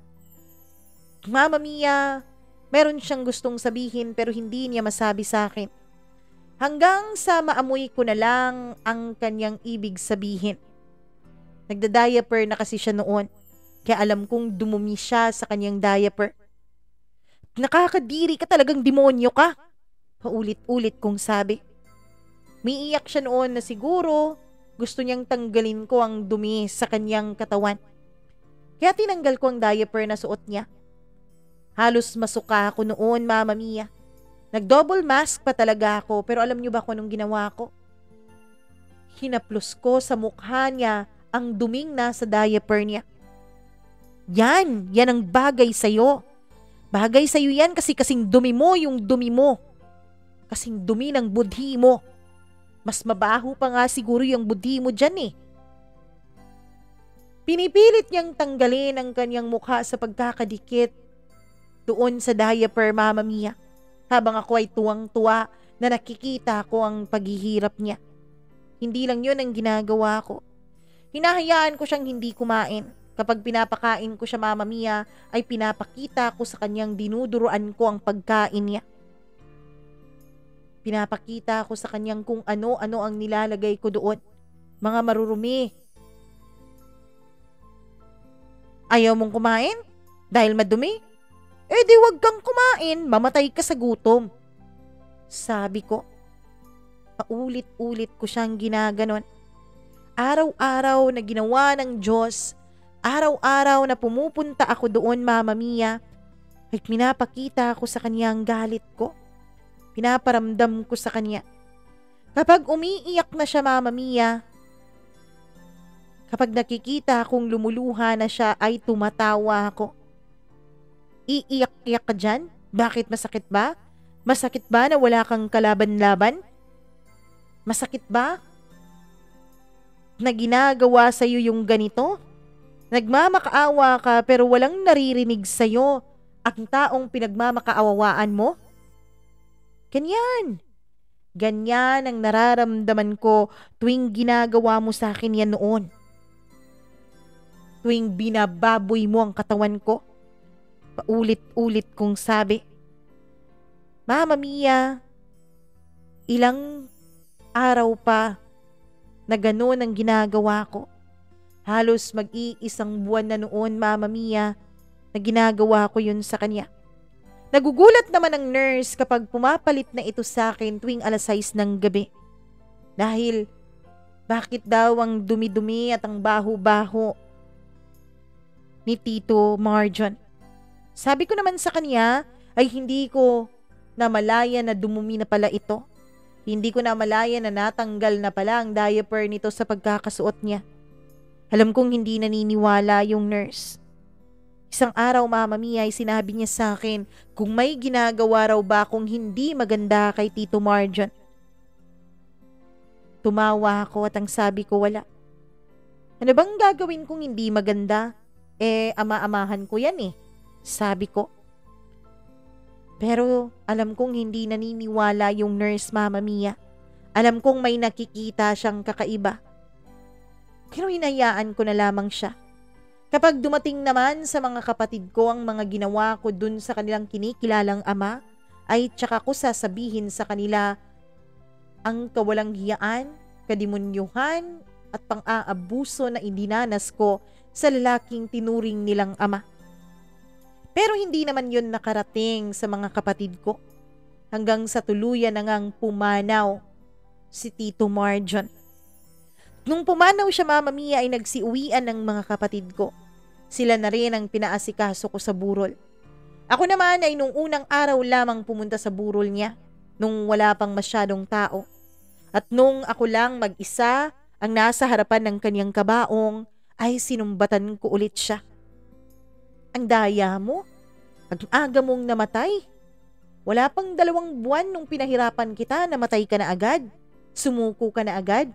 Mama Mia, meron siyang gustong sabihin pero hindi niya masabi sa akin. Hanggang sa maamoy ko na lang ang kanyang ibig sabihin. Nagda-diaper na kasi siya noon. Kaya alam kong dumumi siya sa kanyang diaper. Nakakadiri ka, talagang demonyo ka. Paulit-ulit kong sabi. Umiiyak siya noon na siguro gusto niyang tanggalin ko ang dumi sa kanyang katawan. Kaya tinanggal ko ang diaper na suot niya. Halos masuka ako noon, Mama Mia. Nag-double mask pa talaga ako, pero alam niyo ba kung anong ginawa ko? Hinaplos ko sa mukha niya ang duming nasa diaper niya. Yan ang bagay sa'yo. Bagay sa'yo yan kasi kasing dumi mo yung dumi mo. Kasing dumi ng budhi mo. Mas mabaho pa nga siguro yung budhi mo dyan eh. Pinipilit niyang tanggalin ang kanyang mukha sa pagkakadikit doon sa diaper, Mama Mia. Habang ako ay tuwang-tuwa na nakikita ko ang paghihirap niya. Hindi lang yun ang ginagawa ko. Hinahayaan ko siyang hindi kumain. Kapag pinapakain ko siya, Mama Mia, ay pinapakita ko sa kanyang dinuduruan ko ang pagkain niya. Pinapakita ko sa kanyang kung ano-ano ang nilalagay ko doon. Mga marurumi. Ayaw mong kumain? Dahil madumi? Di wag kang kumain, mamatay ka sa gutom. Sabi ko. Paulit-ulit ko siyang ginaganon. Araw-araw na ginawa ng Diyos, araw-araw na pumupunta ako doon, Mama Mia, ay pinapakita ko sa kanya ang galit ko. Pinaparamdam ko sa kanya. Kapag umiiyak na siya, Mama Mia, kapag nakikita kong lumuluha na siya ay tumatawa ako. Iiyak-iyak ka dyan? Bakit, masakit ba? Masakit ba na wala kang kalaban-laban? Masakit ba na ginagawa sa'yo yung ganito? Nagmamakaawa ka pero walang naririnig sa'yo ang taong pinagmamakaawawaan mo? Ganyan ang nararamdaman ko tuwing ginagawa mo sa akin yan noon. Tuwing binababoy mo ang katawan ko. Paulit-ulit kong sabi. Mama Mia, ilang araw pa na gano'n ang ginagawa ko. Halos mag-iisang buwan na noon, Mama Mia, na ginagawa ko yun sa kanya. Nagugulat naman ang nurse kapag pumapalit na ito sa akin tuwing 6:00 ng gabi. Dahil bakit daw ang dumi-dumi at ang baho-baho ni Tito Marjon. Sabi ko naman sa kanya ay hindi ko namalaya na dumumi na pala ito. Hindi ko namalaya na natanggal na pala ang diaper nito sa pagkakasuot niya. Alam kong hindi naniniwala yung nurse. Isang araw, Mama Mia, ay sinabi niya sa akin kung may ginagawa raw ba kung hindi maganda kay Tito Marjon. Tumawa ako at ang sabi ko wala. Ano bang gagawin kung hindi maganda? Ama-amahan ko yan eh. Sabi ko. Pero alam kong hindi naniniwala yung nurse, Mama Mia. Alam kong may nakikita siyang kakaiba. Pero hinayaan ko na lamang siya. Kapag dumating naman sa mga kapatid ko ang mga ginawa ko dun sa kanilang kinikilalang ama, ay tsaka ko sasabihin sa kanila ang kawalang hiyaan, kademonyuhan at pang-aabuso na idinanas ko sa lalaking tinuring nilang ama. Pero hindi naman yun nakarating sa mga kapatid ko. Hanggang sa tuluyan na ngang pumanaw si Tito Marjon. Nung pumanaw siya, Mama Mia, ay nagsiuwian ng mga kapatid ko. Sila na rin ang pinaasikaso ko sa burol. Ako naman ay nung unang araw lamang pumunta sa burol niya. nung wala pang masyadong tao. At nung ako lang mag-isa ang nasa harapan ng kanyang kabaong, ay sinumbatan ko ulit siya. Ang daya mo, ang aga mong namatay. Wala pang 2 buwan nung pinahirapan kita, namatay ka na agad. Sumuko ka na agad.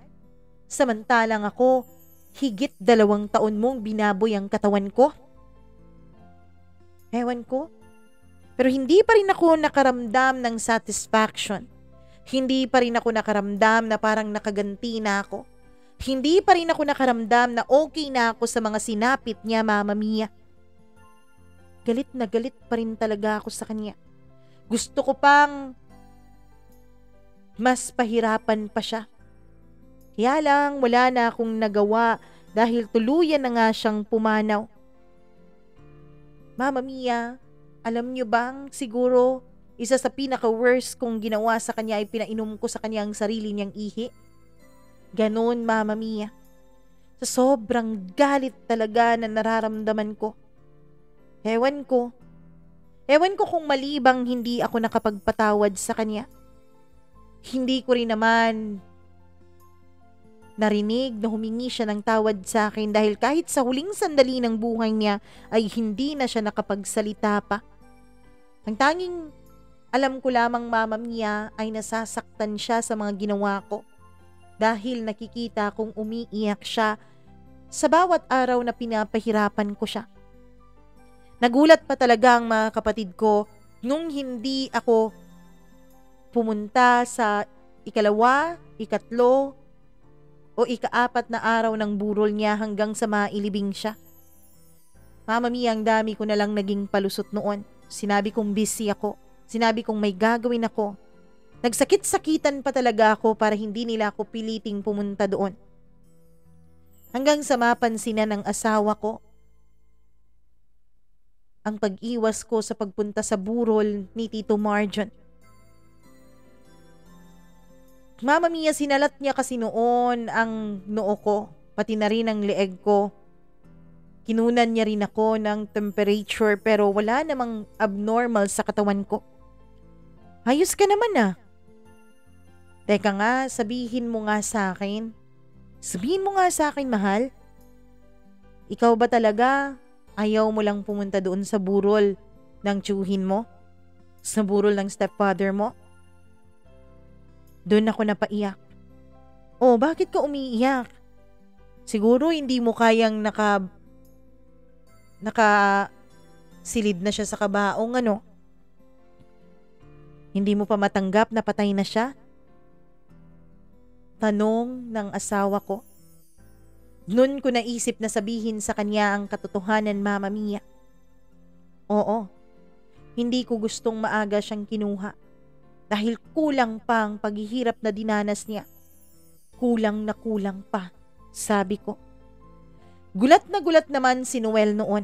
Samantalang ako, higit 2 taon mong binaboy ang katawan ko. Ewan ko. Pero hindi pa rin ako nakaramdam ng satisfaction. Hindi pa rin ako nakaramdam na parang nakaganti na ako. Hindi pa rin ako nakaramdam na okay na ako sa mga sinapit niya, Mama Mia. Galit na galit pa rin talaga ako sa kanya. Gusto ko pang mas pahirapan pa siya. Kaya lang wala na akong nagawa dahil tuluyan na nga siyang pumanaw. Mama Mia, alam niyo bang siguro isa sa pinaka-worst kong ginawa sa kanya ay pinainom ko sa kanya ang sarili niyang ihi? Ganon, Mama Mia. Sa sobrang galit talaga na nararamdaman ko. Ewan ko kung mali bang hindi ako nakapagpatawad sa kanya. Hindi ko rin naman narinig na humingi siya ng tawad sa akin dahil kahit sa huling sandali ng buhay niya ay hindi na siya nakapagsalita pa. Ang tanging alam ko lamang, Mama Mia, ay nasasaktan siya sa mga ginawa ko dahil nakikita kong umiiyak siya sa bawat araw na pinapahirapan ko siya. Nagulat pa talaga ang mga kapatid ko nung hindi ako pumunta sa ikalawa, ikatlo, o ika-4 na araw ng burol niya hanggang sa mailibing siya. Mama Mia, ang dami ko na lang naging palusot noon. Sinabi kong busy ako. Sinabi kong may gagawin ako. Nagsakit-sakitan pa talaga ako para hindi nila ako piliting pumunta doon. Hanggang sa mapansinan ng asawa ko ang pag-iwas ko sa pagpunta sa burol ni Tito Marjon. Mama Mia, sinalat niya kasi noon ang noo ko, pati na rin ang leeg ko. Kinunan niya rin ako ng temperature pero wala namang abnormal sa katawan ko. Ayos ka naman ah. Teka nga, sabihin mo nga sa akin. Sabihin mo nga sa akin, mahal. Ikaw ba talaga ayaw mo lang pumunta doon sa burol ng tiyuhin mo? Sa burol ng stepfather mo? Doon ako napaiyak. Oh, bakit ka umiiyak? Siguro hindi mo kayang silid na siya sa kabaong, ano? Hindi mo pa matanggap na patay na siya? Tanong ng asawa ko. Noon ko naisip na sabihin sa kanya ang katotohanan, Mama Mia. Oo, hindi ko gustong maaga siyang kinuha. Dahil kulang pa ang paghihirap na dinanas niya. Kulang na kulang pa, sabi ko. Gulat na gulat naman si Noel noon.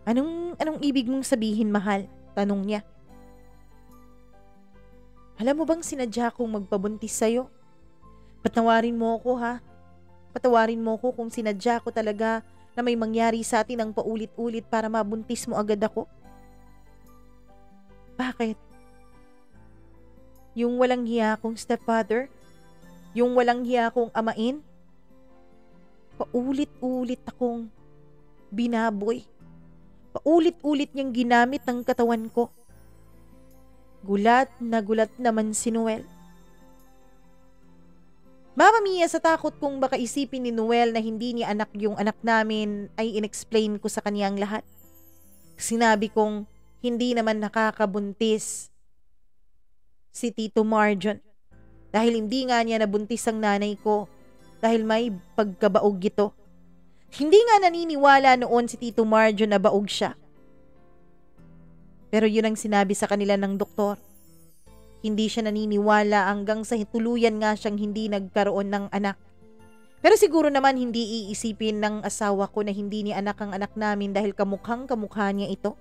Anong ibig mong sabihin, mahal? Tanong niya. Alam mo bang sinadya kong magpabuntis sa'yo? Patawarin mo ako, ha? Patawarin mo ako kung sinadya ko talaga na may mangyari sa atin ng paulit-ulit para mabuntis mo agad ako. Bakit? Yung walang hiya kong stepfather? Yung walang hiya kong amain? Paulit-ulit akong binaboy. Paulit-ulit niyang ginamit ang katawan ko. Gulat naman si Noel. Mama Mia, sa takot kong baka isipin ni Noel na hindi niya anak yung anak namin, ay inexplain ko sa kanya ang lahat. Sinabi kong hindi naman nakakabuntis si Tito Marjon dahil hindi nga niya nabuntis ang nanay ko dahil may pagkabaog ito. Hindi nga naniniwala noon si Tito Marjon na baog siya. Pero yun ang sinabi sa kanila ng doktor. Hindi siya naniniwala hanggang sa tuluyan nga siyang hindi nagkaroon ng anak. Pero siguro naman hindi iisipin ng asawa ko na hindi ni anak ang anak namin dahil kamukhang-kamukha niya ito.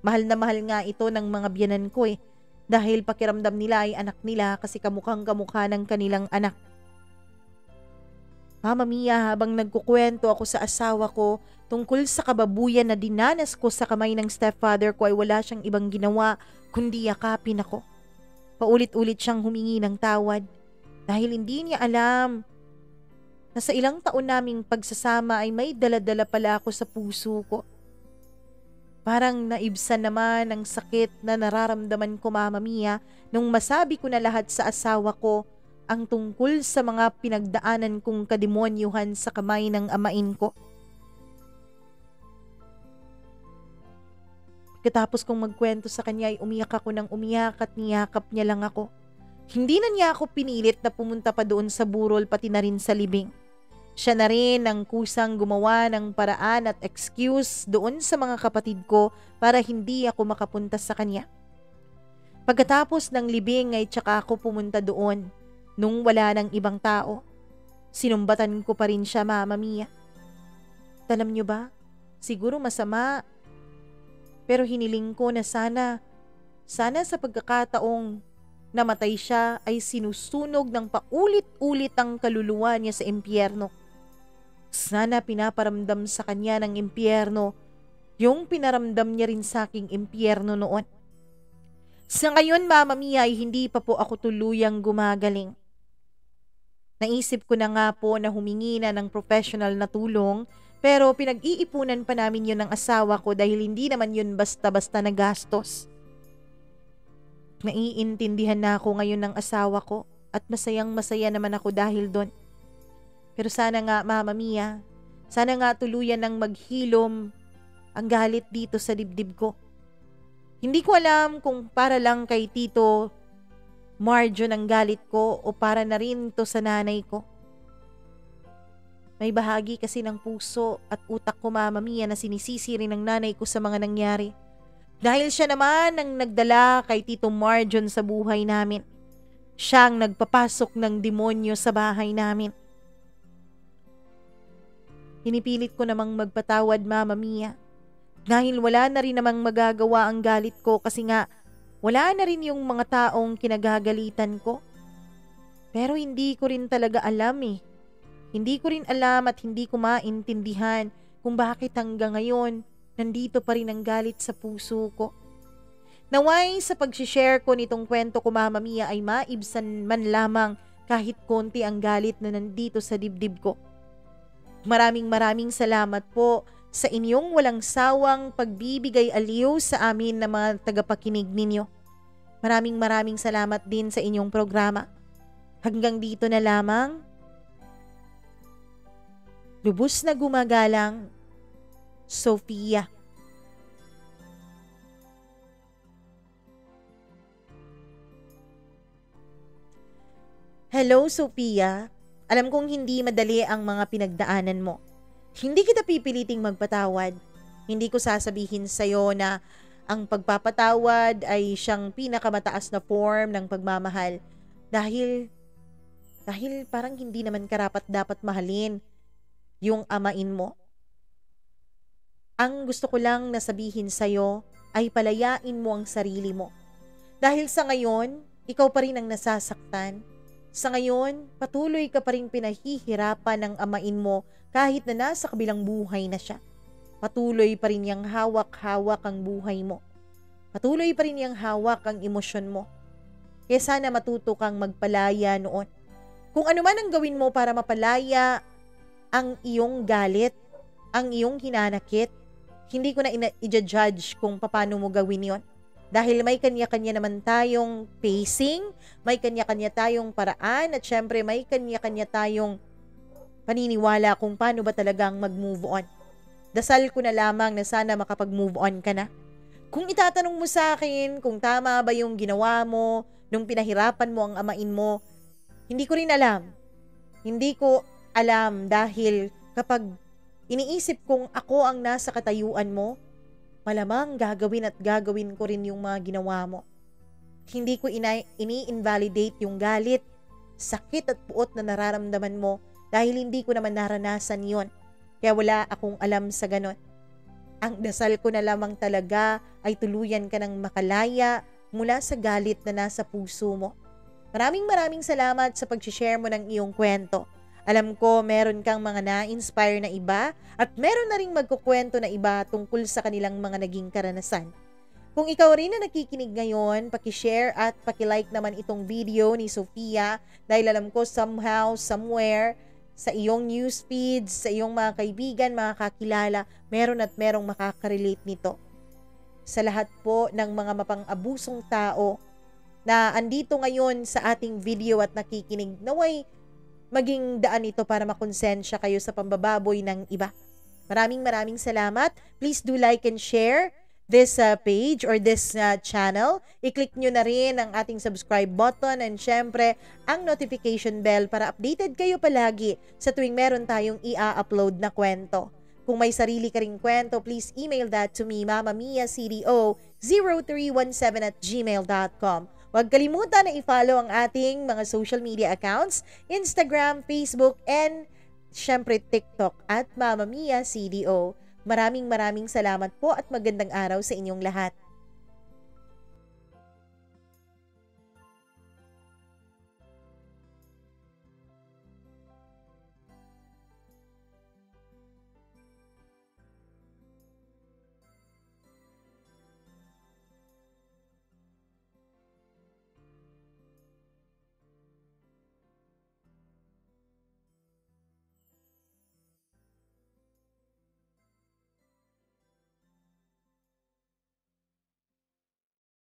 Mahal na mahal nga ito ng mga biyanan ko dahil pakiramdam nila ay anak nila kasi kamukhang-kamukha ng kanilang anak. Mama Mia, habang nagkukwento ako sa asawa ko tungkol sa kababuyan na dinanas ko sa kamay ng stepfather ko ay wala siyang ibang ginawa kundi yakapin ako. Paulit-ulit siyang humingi ng tawad dahil hindi niya alam na sa ilang taon naming pagsasama ay may dala-dala pala ako sa puso ko. Parang naibsan naman ang sakit na nararamdaman ko, Mama Mia, nung masabi ko na lahat sa asawa ko ang tungkol sa mga pinagdaanan kong kademonyuhan sa kamay ng amain ko. Pagkatapos kong magkwento sa kanya ay umiyak ako ng umiyak at niyakap niya lang ako. Hindi na niya ako pinilit na pumunta pa doon sa burol pati na rin sa libing. Siya na rin ang kusang gumawa ng paraan at excuse doon sa mga kapatid ko para hindi ako makapunta sa kanya. Pagkatapos ng libing ay tsaka ako pumunta doon nung wala ng ibang tao. Sinumbatan ko pa rin siya, Mama Mia. Alam niyo ba, siguro masama, pero hiniling ko na sana sa pagkakataong namatay siya ay sinusunog ng paulit-ulit ang kaluluwa niya sa impyerno. Sana pinaparamdam sa kanya ng impyerno yung pinaramdam niya rin sa aking impyerno noon. Sa ngayon, Mama Mia, ay hindi pa po ako tuluyang gumagaling. Naisip ko na nga po na humingi na ng professional na tulong, pero pinag-iipunan pa namin yun ng asawa ko dahil hindi naman yun basta-basta na gastos. Naiintindihan na ako ngayon ng asawa ko at masayang-masaya naman ako dahil doon. Pero sana nga, Mama Mia, sana nga tuluyan ng maghilom ang galit dito sa dibdib ko. Hindi ko alam kung para lang kay Tito Marjo ng galit ko o para na rin to sa nanay ko. May bahagi kasi ng puso at utak ko, Mama Mia, na sinisisi rin ng nanay ko sa mga nangyari. Dahil siya naman ang nagdala kay Tito Marjon sa buhay namin. Siya ang nagpapasok ng demonyo sa bahay namin. Pinipilit ko namang magpatawad, Mama Mia. Dahil wala na rin namang magagawa ang galit ko kasi nga wala na rin yung mga taong kinagagalitan ko. Pero hindi ko rin talaga alam eh. Hindi ko rin alam at hindi ko maintindihan kung bakit hanggang ngayon nandito pa rin ang galit sa puso ko. Naway sa pag-share ko nitong kwento ko, Mama Mia, ay maibsan man lamang kahit konti ang galit na nandito sa dibdib ko. Maraming salamat po sa inyong walang sawang pagbibigay aliw sa amin na mga tagapakinig ninyo. Maraming salamat din sa inyong programa. Hanggang dito na lamang. Lubos na gumagalang, Sophia. Hello, Sophia. Alam kong hindi madali ang mga pinagdaanan mo. Hindi kita pipiliting magpatawad. Hindi ko sasabihin sa'yo na ang pagpapatawad ay siyang pinakamataas na form ng pagmamahal. Dahil parang hindi naman karapat dapat mahalin yung amain mo. Ang gusto ko lang na sabihin sa'yo ay palayain mo ang sarili mo. Dahil sa ngayon, ikaw pa rin ang nasasaktan. Sa ngayon, patuloy ka pa rin pinahihirapan ng amain mo kahit na nasa kabilang buhay na siya. Patuloy pa rin niyang hawak-hawak ang buhay mo. Patuloy pa rin niyang hawak ang emosyon mo. Kaya sana matuto kang magpalaya noon. Kung ano man ang gawin mo para mapalaya ang iyong galit, ang iyong hinanakit, hindi ko na i-judge kung paano mo gawin yon. Dahil may kanya-kanya naman tayong pacing, may kanya-kanya tayong paraan, at syempre may kanya-kanya tayong paniniwala kung paano ba talagang mag-move on. Dasal ko na lamang na sana makapag-move on ka na. Kung itatanong mo sa akin kung tama ba yung ginawa mo nung pinahirapan mo ang amain mo, hindi ko rin alam. Hindi ko alam dahil kapag iniisip kong ako ang nasa katayuan mo, malamang gagawin ko rin yung mga ginawa mo. Hindi ko ini-invalidate yung galit, sakit at puot na nararamdaman mo dahil hindi ko naman naranasan yon. Kaya wala akong alam sa ganon. Ang dasal ko na lamang talaga ay tuluyan ka ng makalaya mula sa galit na nasa puso mo. Maraming salamat sa pag-share mo ng iyong kwento. Alam ko meron kang mga na-inspire na iba at meron na ring magkukwento na iba tungkol sa kanilang mga naging karanasan. Kung ikaw rin na nakikinig ngayon, paki-share at paki-like naman itong video ni Sofia dahil alam ko somehow, somewhere, sa iyong news feeds, sa iyong mga kaibigan, mga kakilala, meron at merong makaka-relate nito. Sa lahat po ng mga mapang-abusong tao na andito ngayon sa ating video at nakikinig, naway maging daan ito para makonsensya kayo sa pambababoy ng iba. Maraming salamat. Please do like and share this page or this channel. I-click nyo na rin ang ating subscribe button and syempre ang notification bell para updated kayo palagi sa tuwing meron tayong i-upload na kwento. Kung may sarili ka ring kwento, please email that to me, mamamiacdo0317@gmail.com. Huwag kalimutan na i-follow ang ating mga social media accounts, Instagram, Facebook, and syempre TikTok at Mamma Mia CDO. Maraming salamat po at magandang araw sa inyong lahat.